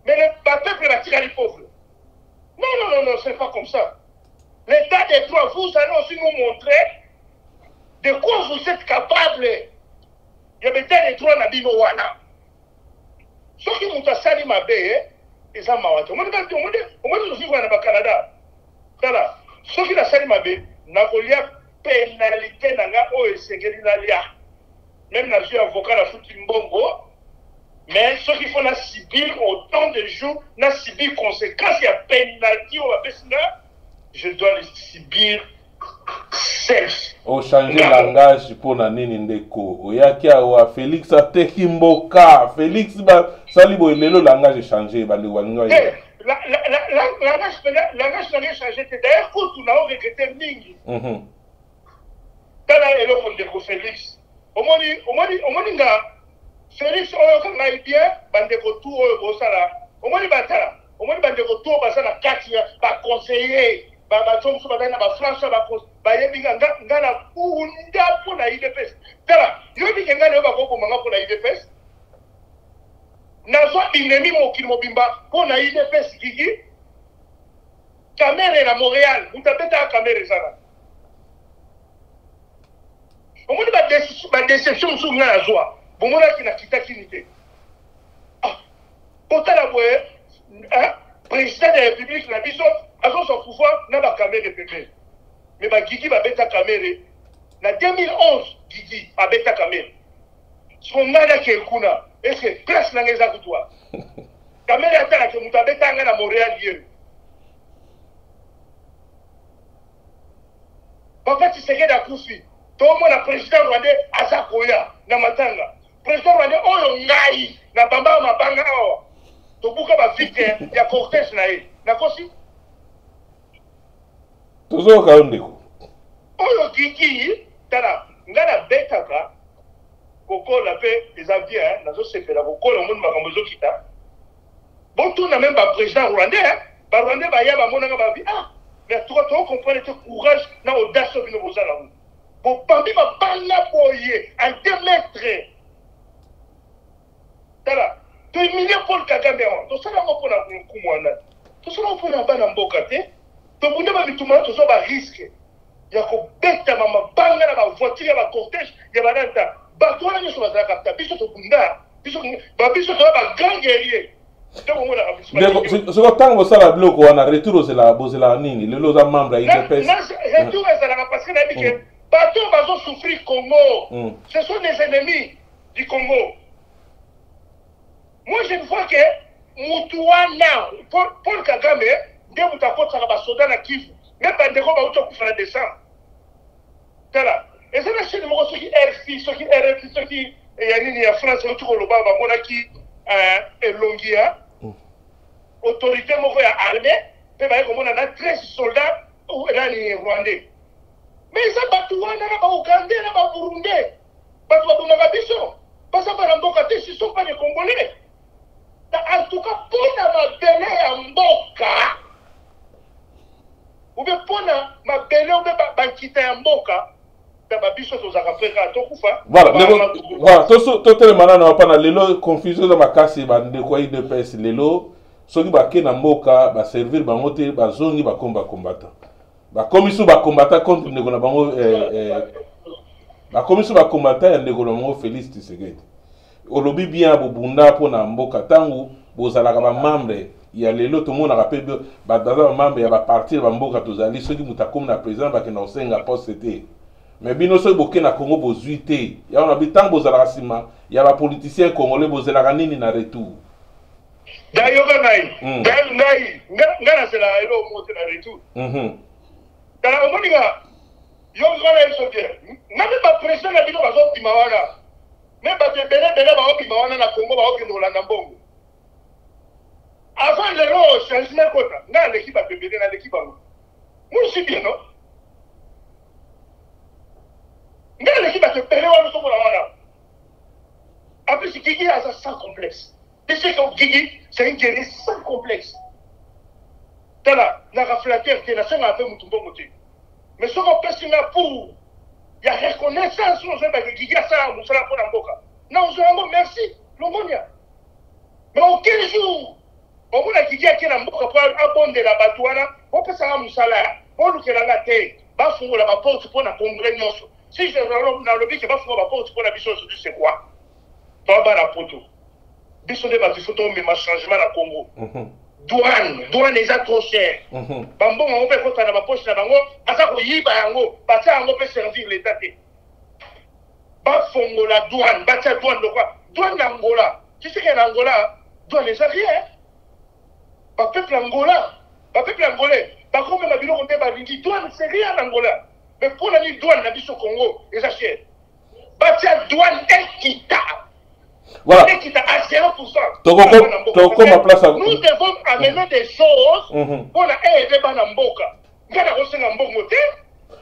Mais le peuple va tirer les pauvres. Non, c'est pas comme ça. L'état des droits, vous allez aussi nous montrer de quoi vous êtes capable. Il y a l'état des droits dans Binowana. Ce qui nous a sali ma baie, ils ont marre. Au moins, nous vivons au Canada. Voilà. Ce qui a sali ma baie, n'a pas pénalité dans la OSG. Même dans le avocat, la fout Mbongo. Mais ceux qui font la subir autant de jours, la subir conséquences, il y a pénalité au Abessina, je dois les subir seul. On change le langage pour Nanini Ndeko. Oyakia ou Félix a Tekimboka. Félix Salibo le langage est changé. La langage n'a changé. D'ailleurs, quand on a regretté Mingi. Dans la éloquence de Félix. Au moins, Félix oyo kanga bien bandeko tout oyo bosala omoni batala omoni bandeko tout basala kati ba conseiller ba tonso badana ba France ba yebinga ngana unda pour la IDPS tala yobi ngana ba ko manga pour la IDPS nazo binemi mokili mobimba pour la IDPS gigi caméra na Montréal utabeta caméra sana omoni ba déception sur ngana joie. Bon, on a qui n'a quitté l'unité. Pourtant, la président de la République, la mission, à son pouvoir, n'a pas caméra de mais Guigui va bêta caméra. En 2011, Guigui a bêta caméra. Son nana qui est kuna, est-ce que place n'a pas de toi? Caméra est là que nous avons bêta à Montréal hier. Papa, tu sais qu'il y a un coup de tout le monde a président rwandais à Zakoya, dans Matanga. Président rwandais oyo ngai na bamba mabanga awa tobuka ba vite ya cortège na ye nakosi tozo ka ndeko oyo kiki tala ngana betaka koko la paix des avions nazo sepela koko le monde makambo zo kita bontu na même ba président rwandais ba rwandais ba ya ba monanga ba vi mais toi comprendre ce courage na audace bino bozala bon pambi ba banga boye en 2 mètres. Tala, tu es millier Paul Kagame, tu sais la mot pour la Kumwana, tu sais la mot pour la Banamboka, tu sais la mot pour la risque. ya kobeta mabanga na bavoiture ya bacortège ya balanta bato wana nyonso bazalaka ta biso tokunda biso toya bagrand guerrier soko ntango bosala biloko wana retour bozela nini lelo oza membre ya UDPS retour ezalaka parce que nayebi ke bato bazosouffrir Congo ce sont des ennemis du Congo. Moi je vois que mutu wana Paul Kagame nde mutu akotaka basoda na Kivu me bandeko bauti okufa na décembre tala eza na chaîne moko soki RFI soki RFI soki ya nini ya France oti koloba bamonaki elongi ya autorité moko ya armée mpe baye komona na 13 soldats nani rwandais mais eza bato wana na baugandais na baburundais bato babomaka biso baza bana mboka te ce sont pas des Congolais. En tout cas mpona mabele ya mboka ube mpona mabele ube bankita ya mboka taba biso tozaka freka tokufa voilà totelema nano apana lelo confusion za makasi bandeko ya UDPS lelo soki bake na mboka baservir bango te bazongi bakomba combattant bakomi so bakombata contre ndeko na bango bakomi so bakombata ya ndeko na bango Félix Tshisekedi olobi bien bobunda mpona mboka tangu bozalaka bamembre ya lelo tomonaka mpe baza bamembre ya bapartir bamboka tozali soki moto akomi na président bakenda kosenga poste te mais bino soki boke na Congo bozwi te ya wana bitango bozalaka nsima ya bapoliticien congolais bozelaka nini na retour dayoka ngai nga nasela elo mote na retour tala omoninga yokana biso bien nami bapression na bino bazobima wana me bato ebele baobima wana na Congo baokende kolanda mbongo avant lelo changement kota nga aleki bato ebele naleki bango mosi bien no nga aleki bato ebele wana sokola wana apres Gigi aza sans complexe parce que Gigi c'est un guerrier sans complexe tala naka flatter te nasengaka mpe mutu mbongo te mais soki opesi nga pour ya reconnaissance ozweba ke Gigi asala mosala mpona mboka na ozwa yango merci longonia mais aucun jour omona Gigi ake na mboka mpo abondela bato wana opesanga mosala olukelanga te bafungola baporte mpona congolais nyonso si nalobi ke bafungola baporte mpona biso nyonso c'est quoi toabana poto biso nde bato ifo tomema changement na Congo douane eza trop cher bambongo yango mpe ekota na bapoche na bango aza koyiba yango batia yango mpe servir l'état te bafongola douane batia douane lokwa douane na Angola tisike na Angola douane eza rien bapeuple angolais bakomema biloko nde balingi douane c'est rien na Angola mais mpona ni douane na biso Congo eza cher batia douane équitable. Voilà. Qui t'a à 0%. Nous devons amener des choses pour aider Banamboka.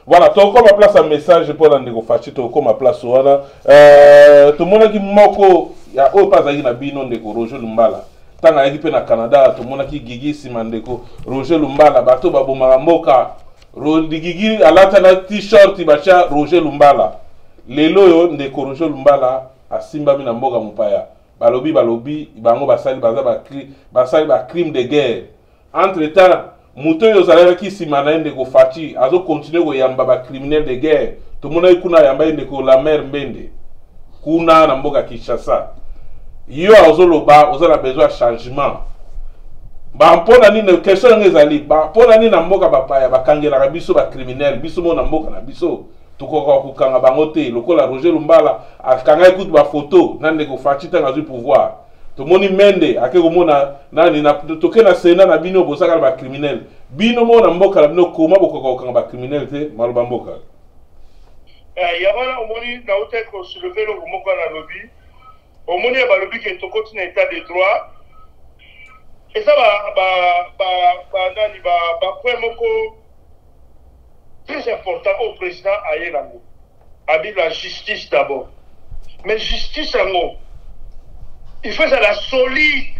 Voilà, tu as comme place un message pour l'Andego Fachi, tu as comme place voilà. Tout le monde qui moko, il y a au pas na bino ndeko Roger Lumbala. Tanga yaki pe na Canada, tout le monde qui Gigi Simandeko Roger Lumbala, bato baboma mboka. Gigi alata na t-shirt bacha Roger Lumbala. Lelo yo ndeko Roger Lumbala asimba mina mboka mupaya. Balobi bango basali ba crime de guerre. Entre temps muto yo zalaka ki simana ndeko Fachi azo continuer ko yamba ba criminel de guerre. To mona ikuna yamba ndeko la mer Mbende. Kuna na mboka Kinshasa. Yo azoloba ozala besoin de changement. Ba mpona nini question ngezali ba mpona nini na mboka bapaya bakangela biso ba criminel biso mo na mboka na biso. Tukoka kukanga bango te lokola Roger Lumbala akanga ekuti ba photo na ndeko Fachi tanga zu pouvoir. Tomoni Mende ake komona nani na toke na sena na bino bosaka ba criminel. Bino mo na mboka na bino koma bokoka kukanga ba criminel te maloba mboka. Yabana omoni na hotel ko soulever le moko na lobby. Omoni ba lobby ke to continue état de droit. Et ça ba point moko très important au président Ayelango. Habite la justice d'abord. Mais justice en il faut ça la solide.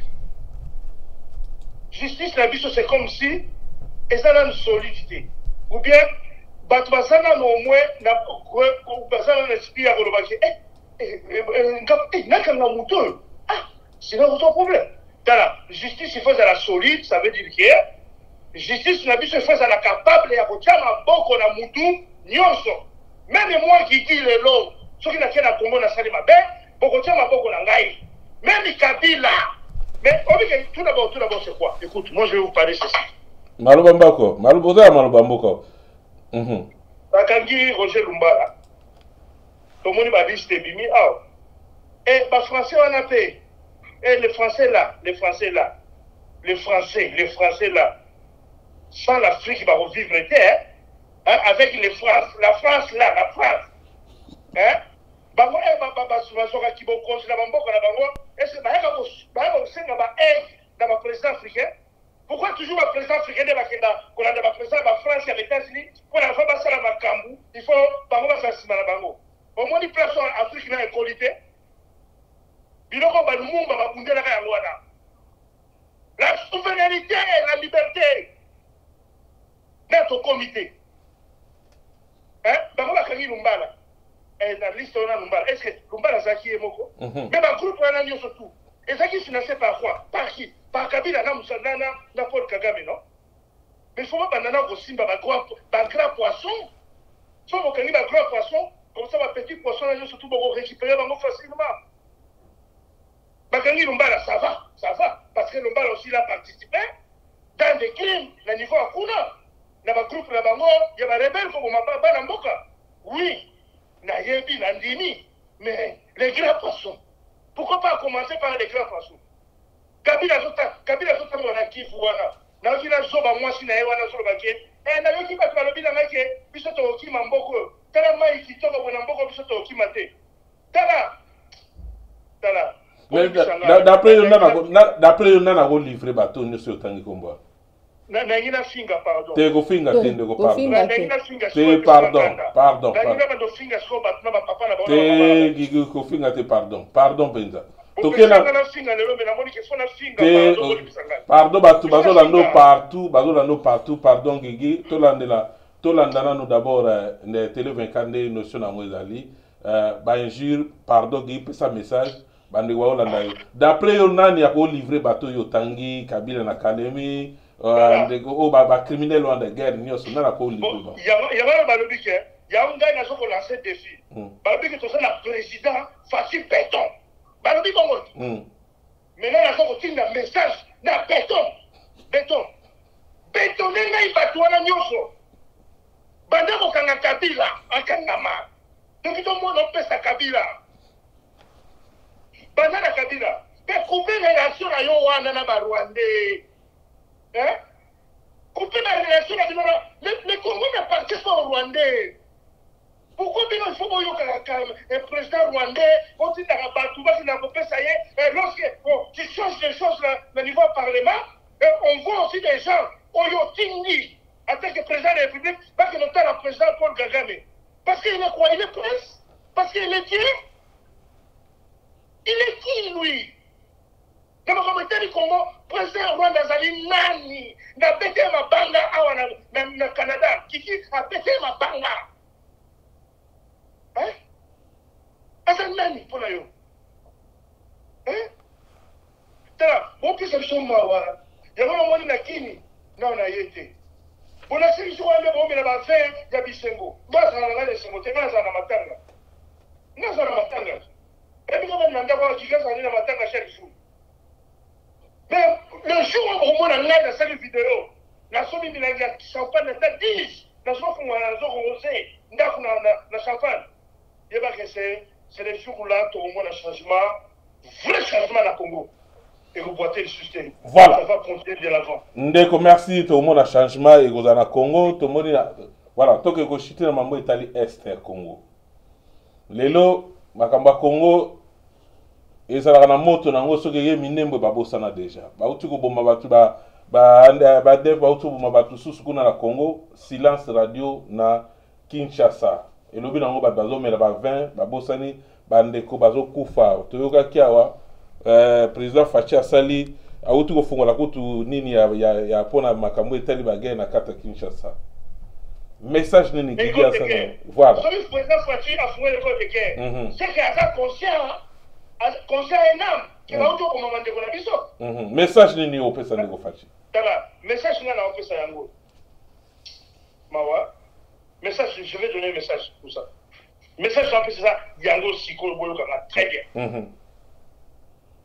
Justice la biso c'est comme si et ça a une solidité. Ou bien batbasana no moins na basana na esprit à kolobaki nakanga muto sinon autre problème. La justice il faut ça la solide, ça veut dire que justice na biso il faut ça la capable ya kotia maboko na mutu nyonso même moi qui dis le long ce qui n'a qu'à Congo na sali mabe bokotia maboko na ngai même Kabila mais tout d'abord c'est quoi? Écoute, moi je vais vous parler ceci. Malubambako maluboza malubamboko bakangi Roger Lumbala tomoni ba liste bimi ah et ba français on a fait et les français là sans l'Afrique va revivre hein, avec les France la France hein bango soka ki bo konsul ba mboko na bango est-ce ba senga ba dans le président africain. Pourquoi toujours le président africain de Bakenda, qu'on a le président de la France et des États-Unis, qu'on a fait passer la Macambou, il faut Bango faire ça dans Bango. Au moins, il place en Afrique dans la qualité. Biloko Balumumba va bouger la Rwanda. La souveraineté et la liberté. Notre comité. Hein? Bango va créer Lumbala. Et dans la liste, on a Lumbala. Est-ce que Lumbala Zaki est Moko? Mais le groupe, on a mis surtout. Et ça qui financé par quoi? Par qui? Par Kabila na Paul Kagame, non? Mais il faut pas banana aussi ba grand poisson. Il faut que ba grand poisson, comme ça ba petit poisson là surtout pour récupérer bango facilement. Bakangi Lumbala ça va parce que Lumbala aussi l'a participé dans des crimes na niveau akuna. Na ba groupe na bango, il y a ba rebelle comme mapa na mboka. Oui, na yebi na ndimi, mais les grands poissons. Pourquoi pas commencer par les grands poissons? Kabila zota mwana kifu wana. Na okina zoba mwasi na yewana zoba ke. Na yoki ba balobi na make biso to okima mboko. Tala mai kitoko bona mboko biso to okima te. Tala. Mais d'après on a livré bateau nous sur tangi komba. Na ngina finga pardon. Te go finga tende go pardon. Na ngina finga te pardon. Na ngina ba do finga so ba na ba papa na ba. Te gigu ko finga te pardon benza. Pardon, pardon, Guigui, Tolandana nous d'abord, les télé 24 notion à Mouezali, injure, pardon, Guigui, ça message, d'après on a livré bateau Yotangi, Kabila na Kalemi, criminel ou de guerre, nous sommes là pour livrer. Il y a un balobi qui il y a un gars qui a lancé le défi. Balobi qui est le président facile béton. Balobi Bongo. Maintenant, il y a un message na béton. Bétonné na ibatouana nyoso. Banda mokanga Kabila, akangama. Donc tout le monde peut sa Kabila. Banda na Kabila. Mais couper les relations à Yowana na Rwandais. Hein? Couper les relations à le Congo n'appartient pas au Rwandais. Pourquoi il faut un président rwandais, quand il n'a pas tout, il n'a pas ça y est, lorsque tu changes les choses au niveau parlement, on voit aussi des gens, Oyotingi, en tant que président de la République, parce que notamment le président Paul Kagame. Parce qu'il est quoi? Il est prince? Parce qu'il est Dieu? Il est qui, lui? Dans le comité du Congo, président Rwanda Zali Nani, n'a pété ma banga au Canada, qui a pété ma banga. Hein? Asa nani pour la yo? Hein? Tala, bon plus de choses mawa. Il y a vraiment na kini, na na yete. Bon la série sur le bon mais la fin ya bisengo. Ba za na le sengo te na za na matanga. Na za na matanga. Et puis comme nanda kwa jiga za na matanga chaque jour. Mais le jour où on a la cette vidéo, la somme de la champagne na 10. Na so ko na zo rosé, ndaku na champagne. C'est les jours où là, tout le monde a un changement, vrai changement dans le Congo. Et vous boitez le système. Voilà. Ça va continuer de l'avant. Ndeko, merci, tout le monde a un changement, et vous avez un Congo, tout le monde a... Voilà, tout le monde a chité dans le Italie Est Congo. Lelo, Makamba Congo, et ça a un moto, nango, ce que minembo babosana déjà. Bautu ko bomba batu def bautu bomba batu susu na Congo, silence radio na Kinshasa. Et lobi nango bazo mela ba 20 babosani bandeko bazo kufa toyoka kiawa président Fachi asali autu ko fungola kutu nini ya pona makambo etali bagay na kata Kinshasa message nini qui a ça voilà le président Fachi a fungé le code de guerre c'est que ça conscient énorme qui va auto comme mandeko na biso message nini au pesa ndeko Fachi tala message nana au pesa yango mawa Message, je vais donner un message pour ça. Message, c'est ça. Yango Siko Boyokanga, très bien.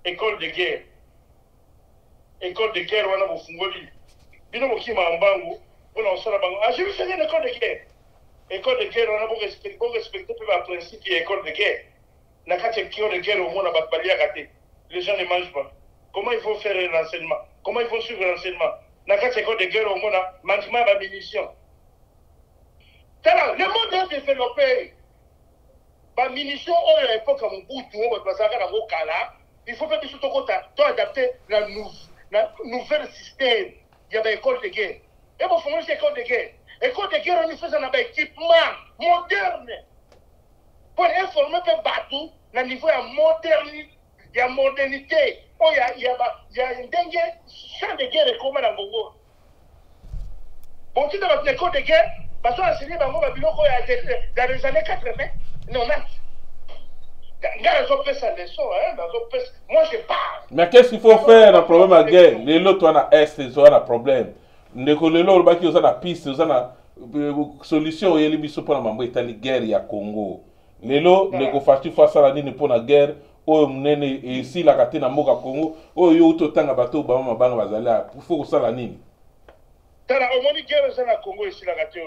École de guerre. École de guerre, on a beau fungoli. Bino Mokima Mbango, on a sort Bango. Ah, je vais faire une école de guerre. École de guerre, on a beau respecter le principe de l'école de guerre. Nakate école de guerre, au moins, on a pas gâté. Les gens ne mangent pas. Comment il faut faire l'enseignement? Comment il faut suivre l'enseignement? Nakate école de guerre, au moins, management de munitions. Le monde est développé. Les munitions, à l'époque, à mon bout, il faut faire des choses adapter la nouvel système. Il y avait école de guerre. Et bon, il faut école de guerre. École de guerre, on fait un équipement moderne. Pour informer les bateaux, à niveau modernité, il y a modernité. Il y a un dernier champ de guerre comme dans Congo. Bon, tu as l'école de guerre, parce qu'on a enseigné dans les années 80, 90. Moi, je parle. Mais qu'est-ce qu'il faut faire un problème à guerre? Les autres, on a est, ils ont un problème. Les autres, ils ont une piste, ils ont une solution. Il y a des pour la guerre, il y a Congo. Les autres, les gens face à la ligne pour la guerre. Oh, ici, la carte na moka Congo. Oh, il y a autant de bateaux, il faut que ça la ligne. Au moins, guerre, c'est la Congo ici, la carte.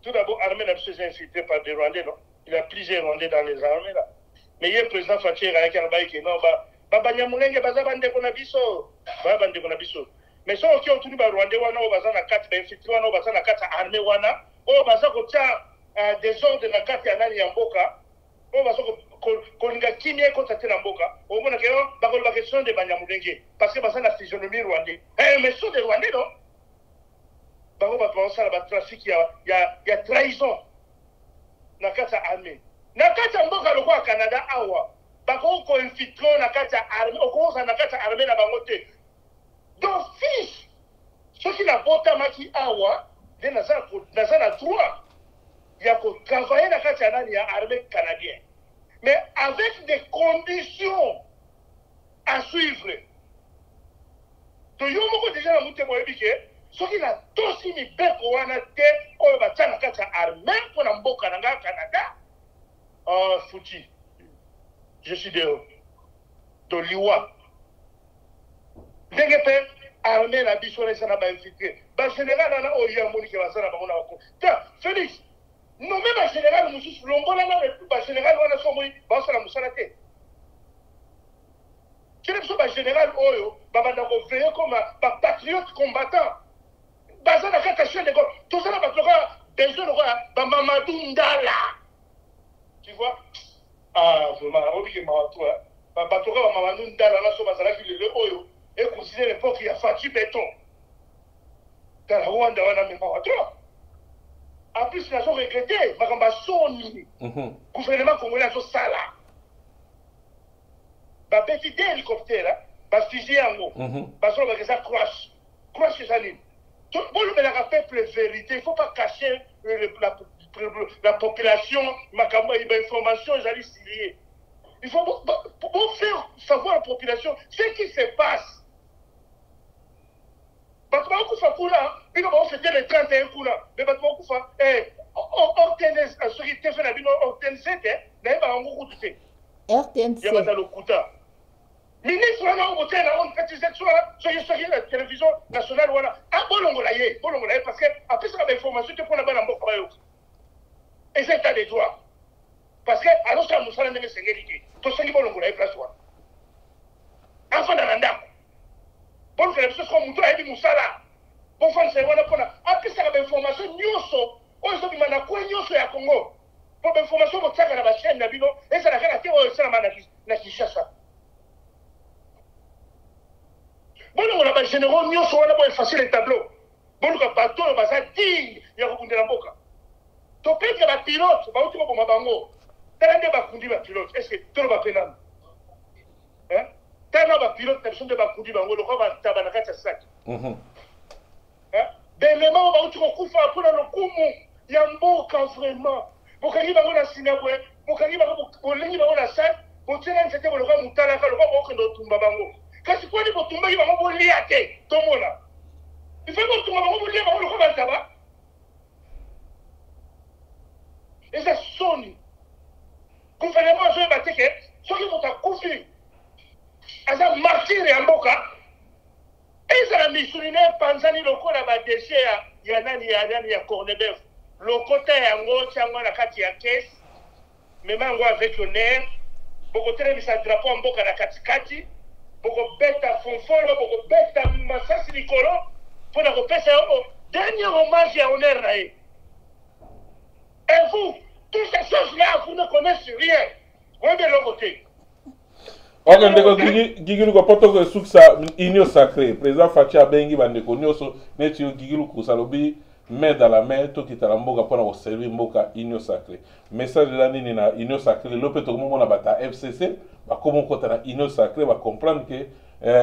Tout d'abord, l'armée n'a pas été infiltrée par des Rwandais, non? Il y a plusieurs Rwandais dans les armées là. Mais il y a le président Fatih Raya qui a dit non, Banyamulenge, Bazabande Konabiso. Babande Konabiso. Mais ceux qui ont tenu les Rwandais, on va dans 4 infiltrés, on va dans 4 armées, on va dans des ordres de 4 années en Boka. On va dans Kiné contre Namboka. On va dans la question de Banyamulenge. Parce que c'est la physionomie rwandais. Mais ceux des Rwandais, non? On va penser à la trafic, il y a trahison. Nakata armée. Nakata mboka loko au Canada awa. Bako ko infiltrer nakata armée, oko za nakata armée na bangote. Donc fils, ceux qui la vota maki awa, de nazana droit. Il y a ko travailler nakata nani ya armée canadienne. Mais avec des conditions à suivre. Donc yo moko déjà na muté moyebike. Ce qui a aussi mis beko wana te oyo batana kata armée pour na mboka na nga Canada. Oh fouti. Je suis de liwa. Ndenge pe armée na biso na sana ba infiltré. Ba général na oyo ya moni ke basana ba na ko. Ta Félix. Non même ba général mususu longola na ba général wana so moi ba sala musala te. Kile so ba général oyo ba banda ko veiller comme ba patriote combattant. Bazana katashe de go tout ça ba toka des gens ba Mamadou Ndala tu vois vraiment obi ke toi ba toka ba Mamadou Ndala na so bazala ki le oyo et considérer l'époque il y a Fati Béton dans Rwanda wana me toi en plus la so regretté makamba soni gouvernement congolais a so sala ba petit hélicoptère ba fusil yango ba so ba que ça crash ça ligne. Tout le monde a fait la vérité. Il ne faut pas cacher la population, l'information, il faut faire savoir à la population ce qui se passe. Parce que on fait les 31 coups là. Mais RTNC. Ministre, on fait sur la télévision nationale, parce que après ça, l'information, tu prends la balle en boca. Et c'est un des droits. Parce que, alors, ça nous a donné ce que tout ce qui est place. Enfant d'Ananda. Bon, c'est la chose comme Moutou a dit Moussala. Bon, c'est après ça, l'information, Nyoso, on se dit, mana quoi, Nyoso à Congo. Pour l'information, on tient à la chaîne, et ça n'a rien à faire, on Kinshasa. Bon, on a des généraux, nous sommes effacer les tableaux. Bon, on a bateau, on va dire, il y a un peu de la boca. Tu peux dire que les pilotes, tu vas dire que les pilotes, tu vas dire que les pilotes, est-ce que tu vas pénal? Hein? Tu vas dire que les pilotes, tu vas dire que les pilotes, tu vas dire que sac. Dernièrement, on va dire que il y a un beau camp vraiment. Pour qu'il y ait un Sinabwe, pour qu'il y ait un sac, pour qu'il y ait un sac, pour qu'il y ait un sac, pour qu'il y ait un sac. Kasi kwa ni botumba yiba ngo liate tomona ifo botumba ngo liate ngo ko bantaba eza soni gouvernement ozoyeba te ke soki moto akufi aza martire ya mboka ezala misuni na epanzani lokola badeshe ya nani ya cornebef lokota yango tiango na kati ya kese mema yango avec honneur bokotelemisa drapeau ya mboka na katikati bokobeta fonfolo bokobeta masasi likolo mpona kopesa yango dernier hommage ya honneur na ye. Et vous, toutes ces choses-là, vous ne connaissez rien. Vous de l'autre côté. Ok, ndeko gigilu ko poto ko suksa union sacrée. Président Fatia Bengi bandeko nyoso neti gigilu ko salobi main dans la main to kitala mboka pona ko servir mboka union sacrée. Message là nini na union sacrée lope to mo na bata FCC ba komo kota na union sacrée ba comprendre que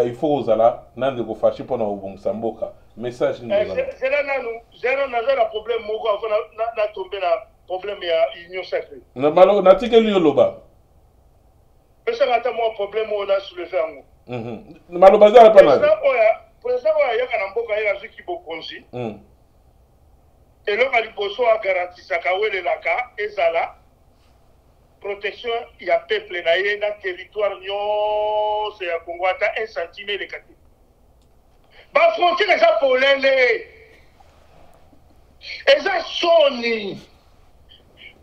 il faut osala nande ko fachi pona obungisa mboka. Message ni c'est là na problème moko avant na tomber na problème ya union sacrée. Na malo na tikeli yo loba. Pesa ngata mo problème on a soulevé ngo. Malo bazala pa na. Président oya kana mboka ya ziki bokonzi. Et là ali boso a garanti sakawele laka ezala protection ya peuple na ye na territoire nyonso ya Congo ata 1 centimètre de kati. Ba frontière eza polele. Eza soni.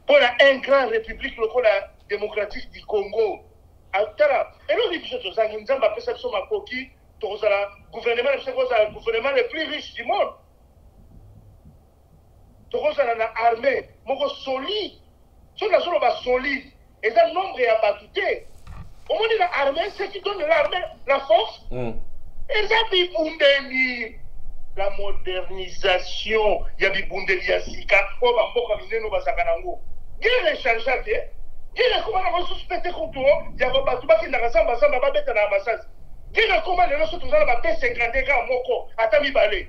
Pour un grand république locale démocratique du Congo. Atara, et nous disons que ça, nous avons fait ça ma coquille, tout ça là, gouvernement, c'est le gouvernement le plus riche du monde. Tout ça là, l'armée, mon solide, sur la zone solide, et ça nombre est abattuté. Au moins l'armée, c'est qui donne l'armée la force. Et ça bibundeli, la modernisation, il y a bibundeli yasika, oh bah mboka mineno basakanango. Guerre échangeable. Gina comment on suspecté contre il y a pas tout qui n'a samba ba beta na massage. Gina comment les autres dans la paix 50 gars moko atami balé.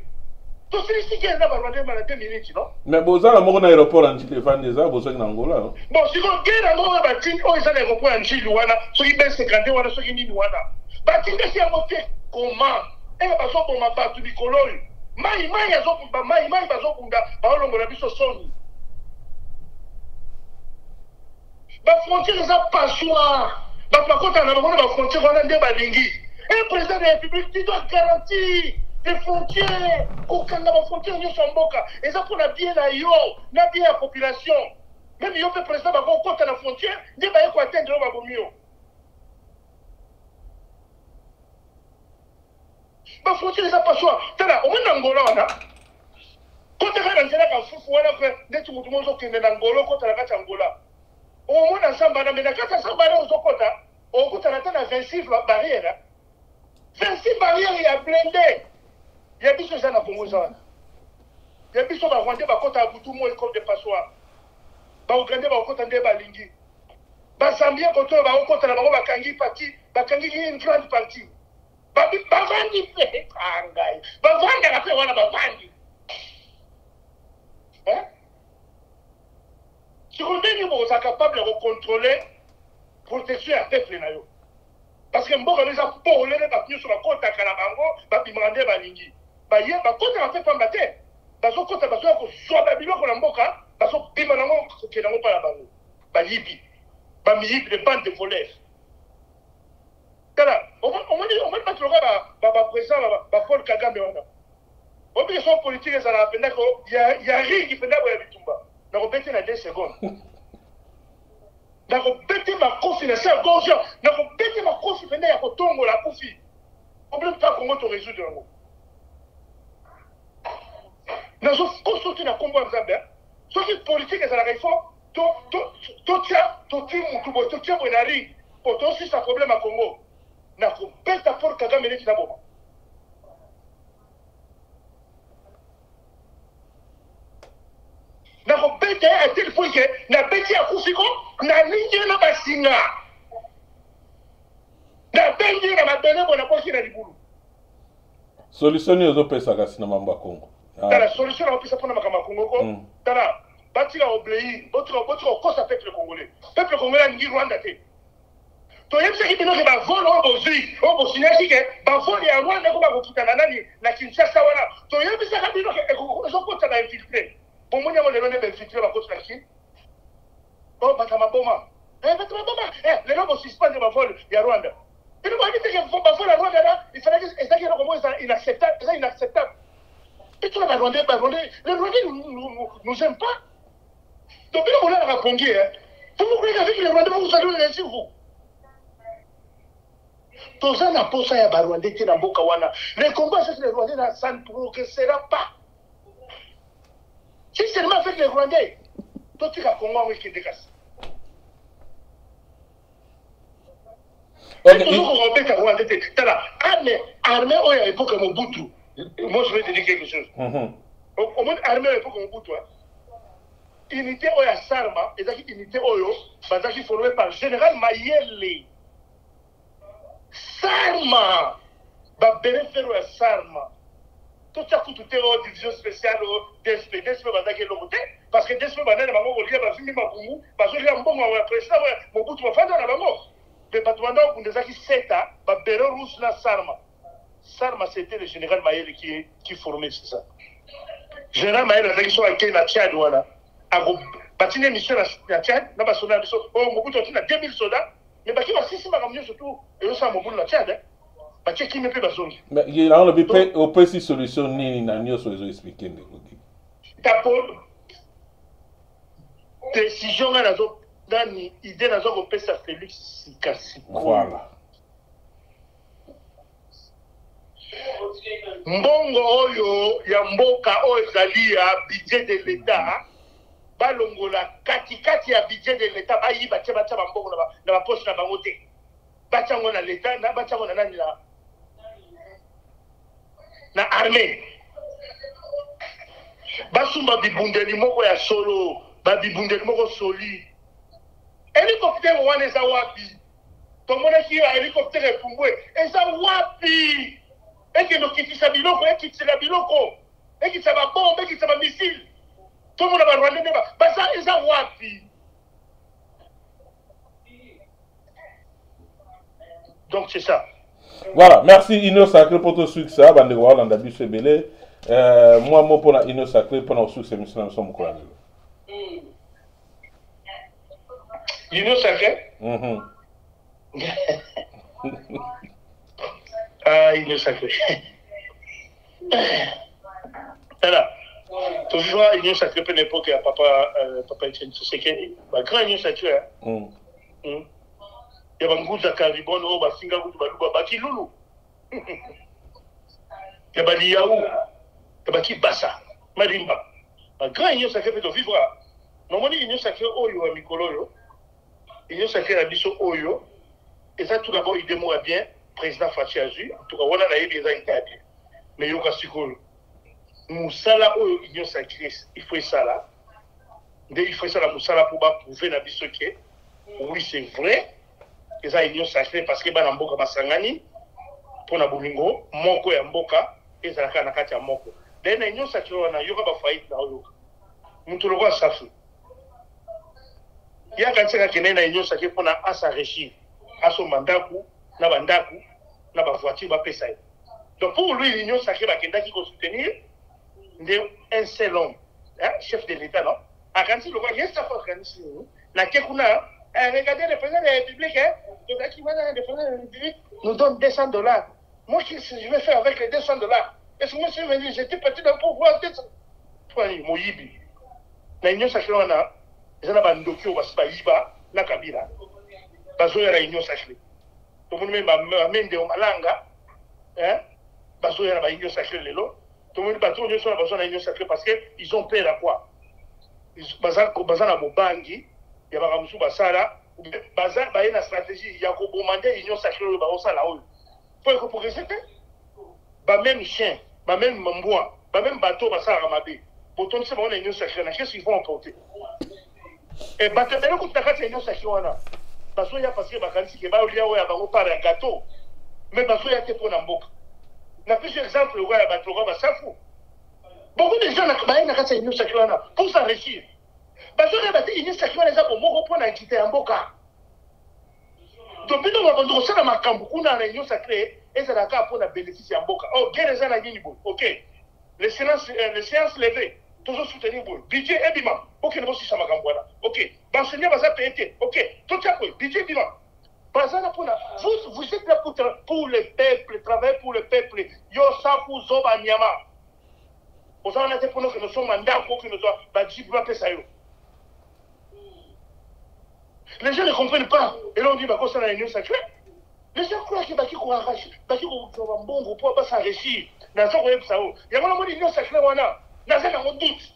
Tout c'est qui est là ba rwanda ma 2 minutes non? Mais bozala moko na aéroport en Chili fan des bozo na Angola. Bon si on gina moko ba tin o isa na aéroport en Chili wana so ki ben 50 wana so ki nini wana. Ba tin que si a monté comment? Et ba so pour ma part du colori. Mai azo pour mai ba zo kunda ba longo na biso soni. La frontière est un passoire. La frontière est un président de la République qui doit garantir les frontières. Aucun de la frontière n'est sans boca. Et ça pour la bien la bien population. Même si le président va compte la frontière, il va atteindre le mieux. La frontière est un passoire. Au moins en Angola, on a. Quand on a un fou, on a fait tout le monde qui est en Angola, quand on a Angola. Au moins, ensemble, mais quand on s'en aux côtés, on coûte à 26 barrières. 26 barrières, il y a blindé. Il y a des choses à la Congo. Il y a des choses à Rwanda, côté à Boutou, moi, comme des passoires. Ouganda, côté de Balingi. Zambia, côté à côté à la Bakangi, partie, Bakangi, une grande partie. Bavandi, Bavandi, après, on a Bavandi. Hein? Si vous êtes capable de contrôler la protection à peuple, parce que mboka les a polé les papiers sur la côte à Kalabango, bapimande balingi. Baye ba côte à fait pambate. Bazo côte bazo ko so babilo ko mboka, bazo pima nango ke nango pa la bango. Bayibi. Ba miyibi de bande de voleurs. Kala, on pas trop ba président ba Paul Kagame wana. Obligation politique ça la penda ko ya ri qui penda ba bitumba. Na ko bete na 2 secondes. Na ko bete ma kofi na sa gorge. Na ko bete ma kofi penda ya ko tongo la kofi. Problème pas Congo to résoudre ngo. Na so ko sorti na Congo Nzambe. So ki politique ça la réforme. To tia bonari. Pour to si ça problème à Congo. Na ko bete pour Kagame neti na boma. Na ko bete à tel point que na bete à kufiko na ninje na basinga na bengi na mabele bona poki na libulu solution ni ozo pesa kasi na mamba Congo la solution na pesa pona makama Congo ko tala batira obléi autre kosa peuple congolais ngi Rwanda te to yebisa ki bino ke ba volo obo sinasi ke ba volo ya Rwanda ko ba kokitana nani na Kinshasa wana to yebisa ka bino ke ko kota ba infiltrer. Pour moi, on est infiltré par contre la Chine. oh batamaboma batamaboma les gens vont suspendre ma vol il y a Rwanda et nous on dit que ma vol à Rwanda là il fallait que ça qui est inacceptable c'est inacceptable et tout le Rwandais les Rwandais nous aiment pas donc on a répondu vous vous croyez qu'avec les Rwandais vous allez les laisser vous toza na posa ya Rwandais qui na mboka wana les combats avec les Rwandais ça ne progressera pas si seulement avec les Rwandais toi tu as Congo avec qui décasse. Ok. Armée à l'époque Mobutu. Moi je vais te dire quelque chose. Au moins armée à l'époque Mobutu. Unité Oya Sarma, et cette unité Oyo, qui est formée par Général Mayele. Sarma, Bénéfère Oya Sarma. Tout ça coûte aux divisions spéciales DSP, DSP parce que DSP banane bango kolia ba fimi makumu parce que ya mbongo wa président Mobutu bafanda na bango mais batwanda kundeza ki seta ba bero rouge na Sarma c'était le général Mayele qui formait ça général Mayele azaki so akei na Tchad wana ako batine mission na Tchad na ba soldats biso Mobutu atina 2000 soldats mais baki ba sisi makamyo surtout et ça Mobutu na Tchad mais il y a un peu de solution ni na nyoso les expliquer ndekodi tapo décision nazo dani idée nazo ko pesa Félix Sikasi voilà mbongo oyo ya mboka oyo ezali ya budget de l'état balongola katikati ya budget de l'état bayiba tya bambongo na ba poche na bango te batyango na l'état na batyango na nani na armée basumba bibundeli moko ya solo babibundeli moko soli hélicoptère wana eza wapi tomonaki hélicoptère epumbwe eza wapi ekende okitisa biloko ekitisa biloko ekitisa babombe ekitisa bamisile tomona barwande nde baza eza wapi donc c'est ça. Voilà, merci Ino Sacré pour tout suite ça, bande wa landa biso belé. Moi mo pona Ino Sacré pona sous ces missions sont ko la. Ino Sacré? Ah, Ino Sacré. Voilà. Toujours Ino Sacré pour l'époque à papa Etienne Tshisekedi. Ba grand Ino Sacré. Il y a un goût de caribon, il y a un goût de bakilulu. Il y a un liaou, il y a un bassa, marimba. Un grand union sacré peut vivre. Normalement, union sacré oyo à Mikolo, union sacré à Bisso oyo. Et ça, tout d'abord, il démarre bien, président Fachi Azu. En tout cas, on a des bien. Mais il y a un sikolo. Moussala oyo union sacré, il faut ça là. Il faut ça là, Moussala pour prouver la Bisso que oui, c'est vrai. Eza union sacrée parce que bana mboka basangani pona bolingo moko ya mboka ezalaka na kati ya moko then union sacrée wana yoka ba faillite na oyo mutu lokwa safu ya kantseka kene na union sacrée pona asa régime aso mandaku na bandaku na ba voiture ba pesa donc pour lui l'union sacrée ba kendaki ko soutenir un seul homme chef de l'état non akansi lokwa yesa fa kanisi na kekuna regardez le président de la République, le gars qui va dans le président de la République nous donne $200. Moi, qu'est-ce que je vais faire avec les $200? Est-ce que moi, je vais dire, j'étais parti dans le pouvoir $200. Moyibi. Na union sacrée, on a un docu au Basba, na Kabila. Bazo ya la union sacrée. Tout le monde m'amène de Malanga. Bazo ya la union sacrée, lelo. Tout le monde bateau de la union sacrée parce qu'ils ont peur à quoi? Bazan à Mobangi. Il y a un basara, bazar, il y a une stratégie, il y a un commandé, union sacrée, il y a un là-haut. Pour que progresser, même chien, même mamboua, même bateau, basara, ramabé. Pour ton c'est bon, union sacrée, qu'est-ce qu'ils vont emporter? Et bateau, mais le coup de ta union sacrée, parce qu'il y a passé, il y a un gâteau, mais parce qu'il y a des points en boucle. Il y a plusieurs exemples, il y a un bateau, ça fout. Beaucoup de gens n'ont pas union sacrée pour s'enrichir. Parce que les unions sacrées les a pour moi pour quitter en boca. Donc nous avons ça dans ma camboukou dans la union sacrée et ça n'a pour la bénéficier en boca. Oh, quel est ça la union? Ok. Les séances levées. toujours soutenir le budget et bima. Ok, nous aussi ça m'a gambouana. Ok, l'enseignant va payer. Ok, tout ça quoi, budget bima. Vous êtes là pour le peuple, travailler pour le peuple. Yo ça pour zoba nyama. Vous en êtes pour nous que nous sommes mandats pour que nous soyons badji pour appeler ça yo. Les gens ne comprennent pas. Et là on dit bah quoi ça la union sacrée. Les gens croient que baki ko arrache, baki ko mbongo pour pas s'enrichir. Dans ce web ça. Il y a vraiment l'union sacrée wana. Dans ça on doute.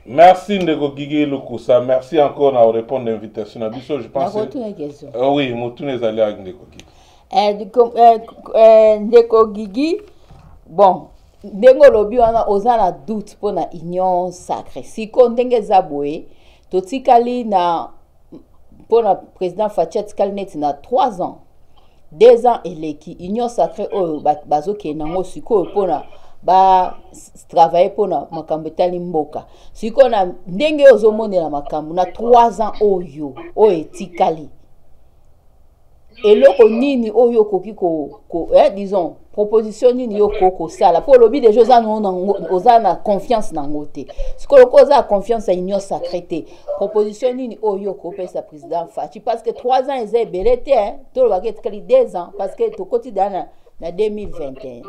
Merci Ndeko Guigui Lukusa. Merci encore de répondre à l'invitation. Je pense que... oui, je allé avec Ndeko Guigui. Ndeko Guigui, bon, Ndeko Lobi wana ozana doute pour la union sacrée. Si on ndenge zaboué, totikali na pour le président Fatia tikali neti na 3 ans. 2 ans eleki union sacrée oyo bazo ke nango siko pour na ba travailler pour na makambo etali mboka siko na ndenge ozomonela makambo na 3 ans oyo etikali eloko nini oyo koki disons proposition nini yo koko sala pour lobi des choses oza na confiance na ngote siko loko oza confiance à union sacrée proposition nini oyo ko pesa président Fachi parce que 3 ans ezé belete to lo baket kali 2 ans parce que to quotidien na 2021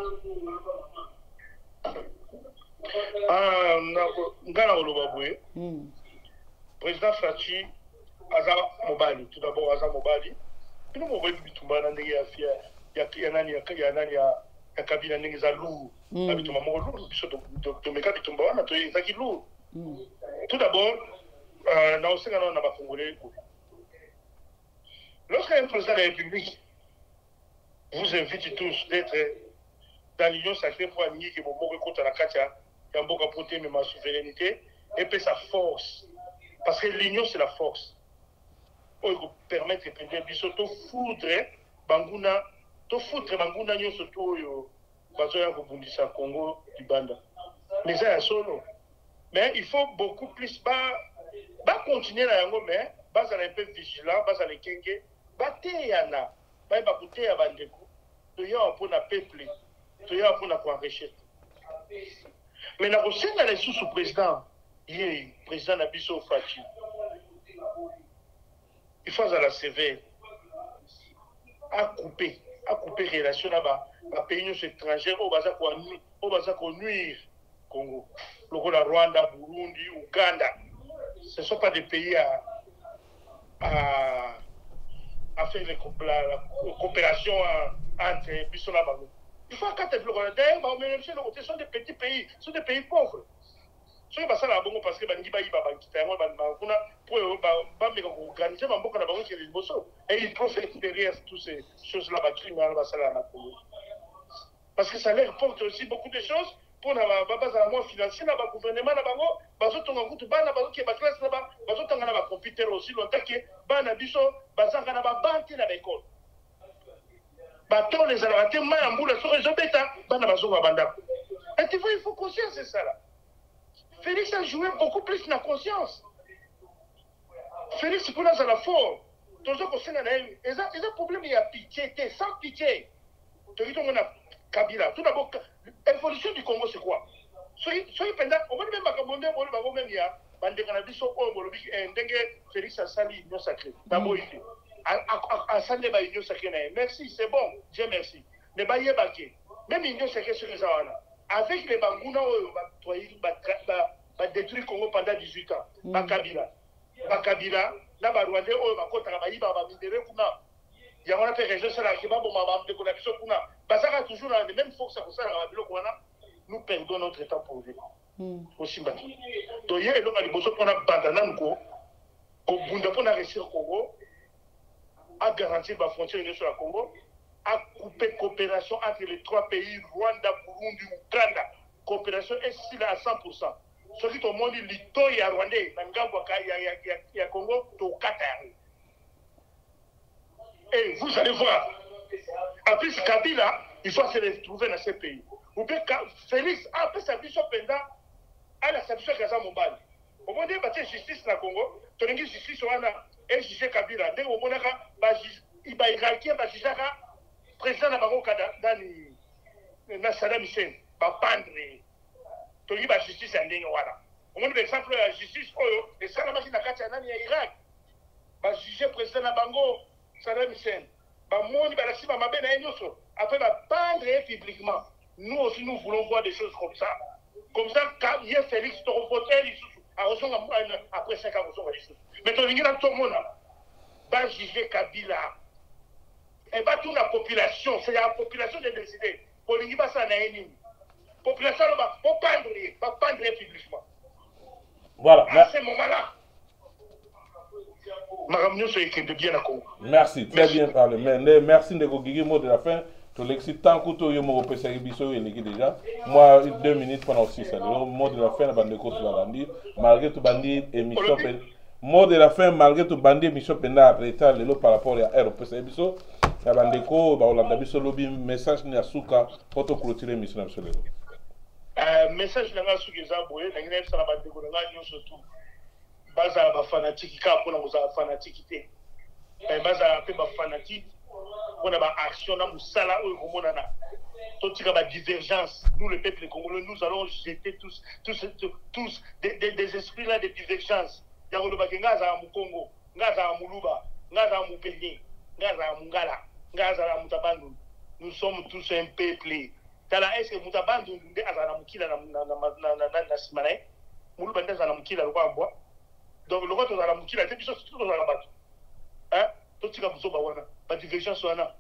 ngana oloba boye président Fachi aza mobali tout d'abord aza mobali nous mobali bitumba na ndenge ya fia ya nani ya kabila ndenge za lu bitumba mo lu biso to meka bitumba wana to ezaki lu tout d'abord na osenga na ba congolais lorsqu'un président de la République vous invite tous d'être dans l'union sacrée pour amener que mon mot contre la katia Yamboka protéger ma souveraineté et puis sa force. Parce que l'union, c'est la force. Pour permettre de prendre bisoto foudre, banguna, to foudre, banguna, nyo soto yo, bazoya kobundisa Congo, Libanda. Mais ça, c'est solo. Mais il faut beaucoup plus, continuer là, mais, bas un peu vigilant, bas les kenge, yana, bakoute ya bandeko, to ya pour na peuple, to ya pour na enrichir. Mais na kosenga na sous président, président Nabiso Fachi. Il faut à la sévère à couper relation là-bas, à pays étrangers au baza ko nuire Congo. Le Rwanda, Burundi, Ouganda, ce ne sont pas des pays à faire la coopération entre Bissau là-bas. Il faut qu'à d'ailleurs, ce sont des petits pays, ce sont des pays pauvres. Ce n'est pas ça là parce que et ils profitent derrière toutes ces choses-là. Parce que ça leur porte aussi beaucoup de choses pour la base à moins financier, le gouvernement, computer aussi longtemps que les alaratés, et tu vois, il faut conscience de ça là. Félix a joué beaucoup plus dans la conscience. Félix, pour nous, à la forme. Tous ceux qui ont un problème, il y a pitié, sans pitié. Tu dis que Kabila. Tout d'abord, l'évolution du Congo, c'est quoi? Soyez pendant, on va même pas il y a bande cannabis au Congo, Félix a sali l'union sacrée. D'abord, il fait. À sali l'union sacrée. Merci, c'est bon, Dieu merci. Ne baillez pas. Même l'union sacrée, c'est ça. Avec les Bangouna, on détruit le Congo pendant 18 ans. Bakabila, là, Rwandais, il y a un peu de région, c'est là, toujours dans les mêmes forces, nous perdons notre temps pour vivre. Aussi, donc, il y a un peu de bandana, pour réussir le Congo, à garantir la frontière sur le Congo, à couper coopération entre les 3 pays, Rwanda, Burundi, Ouganda. Coopération est ici à 100%. Ce qui est monde, l'Ito et Rwandais, il y a Congo, au Qatar. Et vous allez voir. En plus, Kabila, il faut se retrouver dans ces pays. Ou bien Félix, après sa vision pendant, à la satisfaction de Gaza Mobile. Au moment où il y a justice dans le Congo, il y a justice et juger Kabila. Dès au moment où il y a Irakien, il y a président de Saddam Hussein, va pendre. tolingi ba justice ya ndenge wana omoni exemple ya justice oyo esalamaki na kati ya nani ya Irak bajuge président na bango Saddam Hussein bamoni balasi bamabe na ye nyonso après bapendre ye publiquement. Nous aussi nous voulons voir des choses comme ça quand ye Félix tokovote lisusu akozonga après 5 ans kozonga lisusu mais tolingi na tomona bajuge Kabila et tout la population, c'est la population de décider. Pour les gens, ça n'a rien. Population, va pas pendre publiquement. Voilà. À ce moment-là, merci, très bien parlé. Merci de vous mot de la fin. Tu l'excites tant que tu me repères déjà. Moi, 2 minutes pendant aussi ça. Le mot de la fin, la bande de course va dire. Malgré tout, bandit émission. Mot de la fin, malgré tout, bandit émission pendant retard par rapport à RPC émission. La bandeko, on a d'habitude lobby message ni asuka pour te clôturer mission absolument. Message na ngasuka ezabwe na ngine sala bandeko na ngani surtout. Baza ba fanatique ka pona za fanatique te. Baza pe ba fanatique pona ba action na musala oyo komona na. Totika ba divergence, nous le peuple congolais nous allons jeter tous des esprits là de divergence. Ya ko ba ngaza mu Congo, ngaza mu Luba, ngaza mu Benin, ngaza mu Ngala. Nous sommes tous un peuple. Tala est-ce que Mutabandu nde azana mukila na simane? Mulu bande azana mukila lo kwambwa. Donc le retour azana mukila te biso tout azana batu. Hein? Tout tika buzoba wana, ba divergence wana.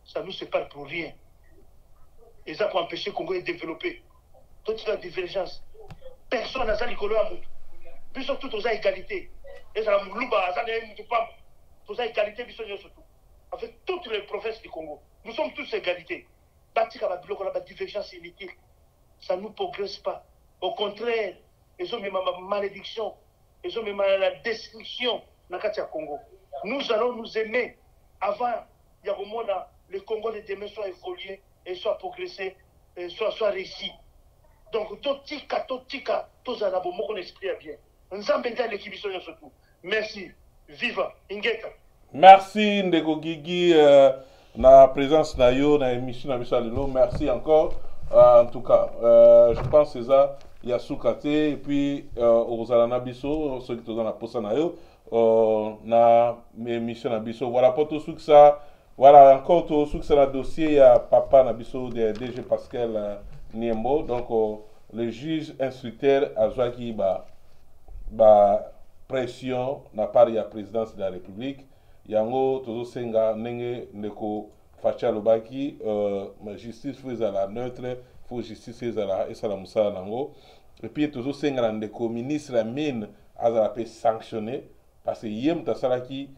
Ça nous sépare pour rien. Et ça pour empêcher Congo de développer. Tout tika divergence. Personne n'a ça likolo ya mutu. Biso tout aux égalité. Et ça muluba azana mutu pam. Tous à égalité biso nyo surtout. Avec toutes les provinces du Congo. Nous sommes tous égalité. Batika ba bloc la divergence inutile. Ça ne nous progresse pas. Au contraire, ils ont même ma malédiction, ils ont même la destruction dans le Congo. Nous allons nous aimer avant le Congo de demain soit évolué et soit progressé et soit réussi. Donc totika tous à la bonne mon esprit est bien. Nous avons besoin de l'équipe surtout. Merci. Viva Ingeta. Merci Ndeko Gigi na présence na yo na émission na biso lelo. Merci encore en tout cas je pense c'est ça Yasukate et puis ozala na biso ceux qui sont na posa na yo na émission na biso voilà pour tout ça voilà encore tout ça na dossier ya papa na biso de DG Pascal Niembo donc le juge instructeur azwaki ba pression na part ya présidence de la République yango tozo senga ndenge ndeko facha lobaki justice faut la neutre faut justice ezala esala musala nango et puis tozo senga na ndeko ministre la mine azala pe sanctionner parce que yem tasalaki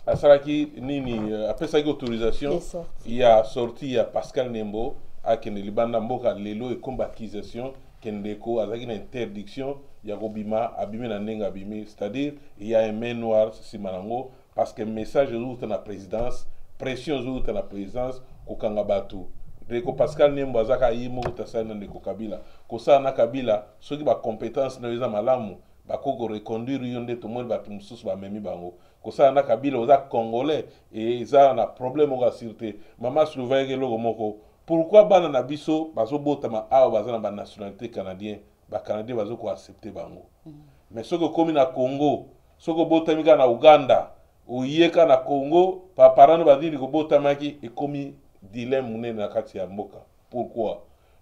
asalaki nini apesaki autorisation il y a sorti ya Pascal Niembo akende libanda mboka lelo ekomba accusation kendeko azaki na interdiction ya kobima abimi na ndenge abimi, c'est-à-dire il y a un main noir simanango parce que message de la présidence pression de la présidence kokanga batu ndeko Pascal Niembo azaka yimo utasana ndeko Kabila kosa na Kabila soki ba compétence na eza malamu bakoko reconduire yonde to mo batu mususu ba memi bango kosa na Kabila oza congolais et eza na problème o sûreté mama souverain loko moko pourquoi bana na biso bazobotama awa bazana ba nationalité canadien ba canadien bazoko accepter bango mais soko komi na Congo soko botami na Uganda oyeka na Congo pa parano badili ko botamaki ekomi dilemme munene na kati ya mboka pourquoi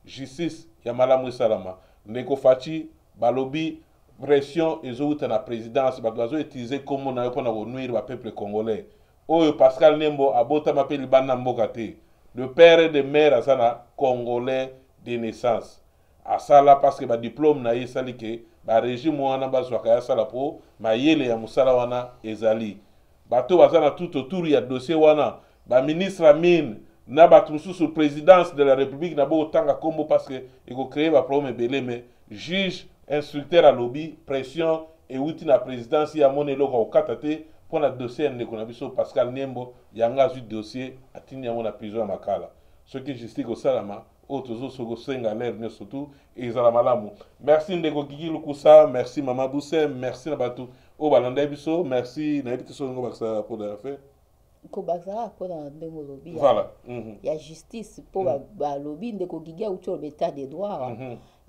justice ya malamu salama ndeko fachi balobi pression ezouta na présidence bazo utiliser comme na yo pona ko nuire ba peuple congolais oyo Pascal Niembo abotama pe libana mboka te le père de mère asana congolais de naissance asala parce que ba diplôme na yesali ke ba régime wana bazwaka ya sala po mayele ya musala wana ezali bato bazana tout autour ya dossier wana ba ministre la mine na batu sous présidence de la République na bo tanga kombo parce que iko créer ba problème belé mais juge instructeur à lobby pression et outil na présidence ya monelo ko katate pour la dossier ndeko na biso Pascal Niembo yanga zu dossier atini ya mona prison ya makala ce qui justice ko salama autres soko senga l'air ne surtout et za malamu merci ndeko Gigi Lukusa merci Mama Bousse merci na batu o balanda biso merci na ebiti so ngo baksa pour la fin ko bazala pona ndengo lobby. Voilà. Il y a justice pour ba lobby ndeko giga ucho l'état des droits.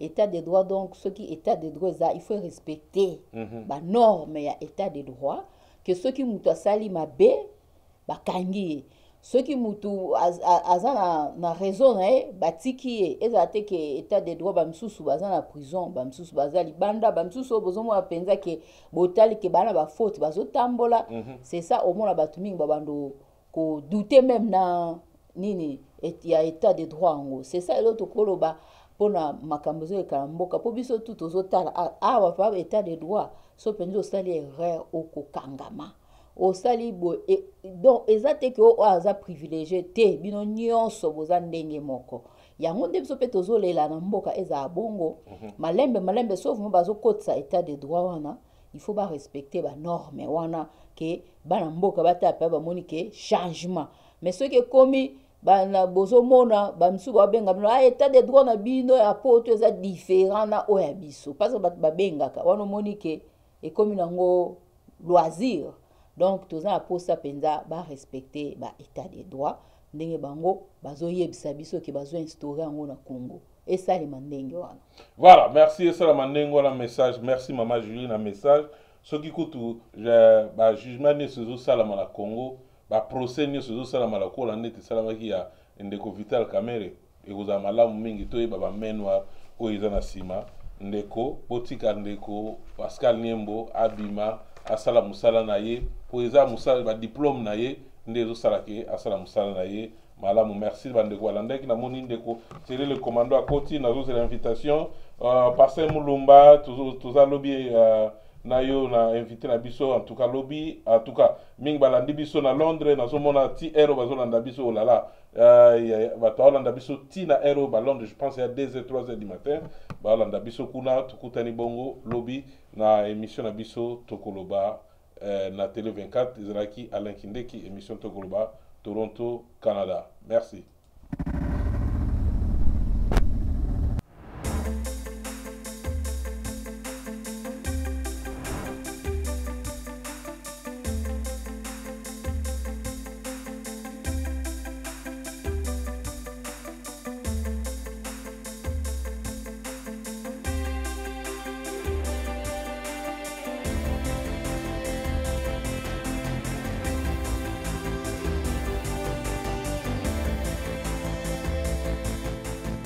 État des droits, donc ce qui état des droits il faut respecter ba norme ya état des droits que ceux qui mutu asali mabe ba kangi ceux qui mutu azana na raison batiki ezate que état des droits ba msusu bazana prison ba msusu bazali banda ba msusu bozomo apenza que botali que bana ba faute bazotambola c'est ça au moins batu mingi babando ko douter même na nini ya état des droits ngo c'est ça l'autre koloba pona makambozo e karamboka po biso tout ozotala awa pa état des droits so penzo sali erreur oko kangama o sali bo donc ezate que o aza privilégié te bino nyonso boza ndenge moko yango nde biso pe tozolela na mboka eza bongo malembe sauf mo bazokotisa état des droits wana il faut ba respecter ba norme wana ke bana mboka batapa bamoni ke changement mais ce que komi bana bozomona bamsu babenga bino état des droits na bino ya poto eza différent na oya biso parce que babengaka wana moni ke ekomi nango loisir donc toza na posa penza ba respecter ba état des droits ndenge bango bazoyebisa biso ke bazo instaurer yango na Congo et ça les mandenge wana. Voilà, merci et ça la mandenge wana message, merci maman Julie na message ce qui coûte ba jugement ne se salama na Congo ba procès ne se salama la ko la net salama ki ya ndeko Vital Kamerhe et vous amalamu mingi to ba menwa o izana sima ndeko botika ndeko Pascal Niembo abima asala musala na ye po eza musala ba diplôme na ye ndezo salake asala musala na ye malamu merci bandeko balandaki na moni ndeko c'est le commando à Koti nazo c'est l'invitation passer Mulumba tuza lobby na yo na invité na biso en tout cas lobby en tout cas ming balandi biso na Londres nazo mona ti ero bazolanda biso olala batolanda biso ti na ero ba Londres je pense il y a 2h 3h du matin balanda biso kuna tukutani bongo lobby na émission na biso tokoloba na télé 24 ezalaki Alain Kindeki émission tokoloba Toronto Canada. Merci.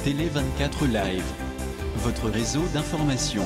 Télé 24 Live, votre réseau d'information.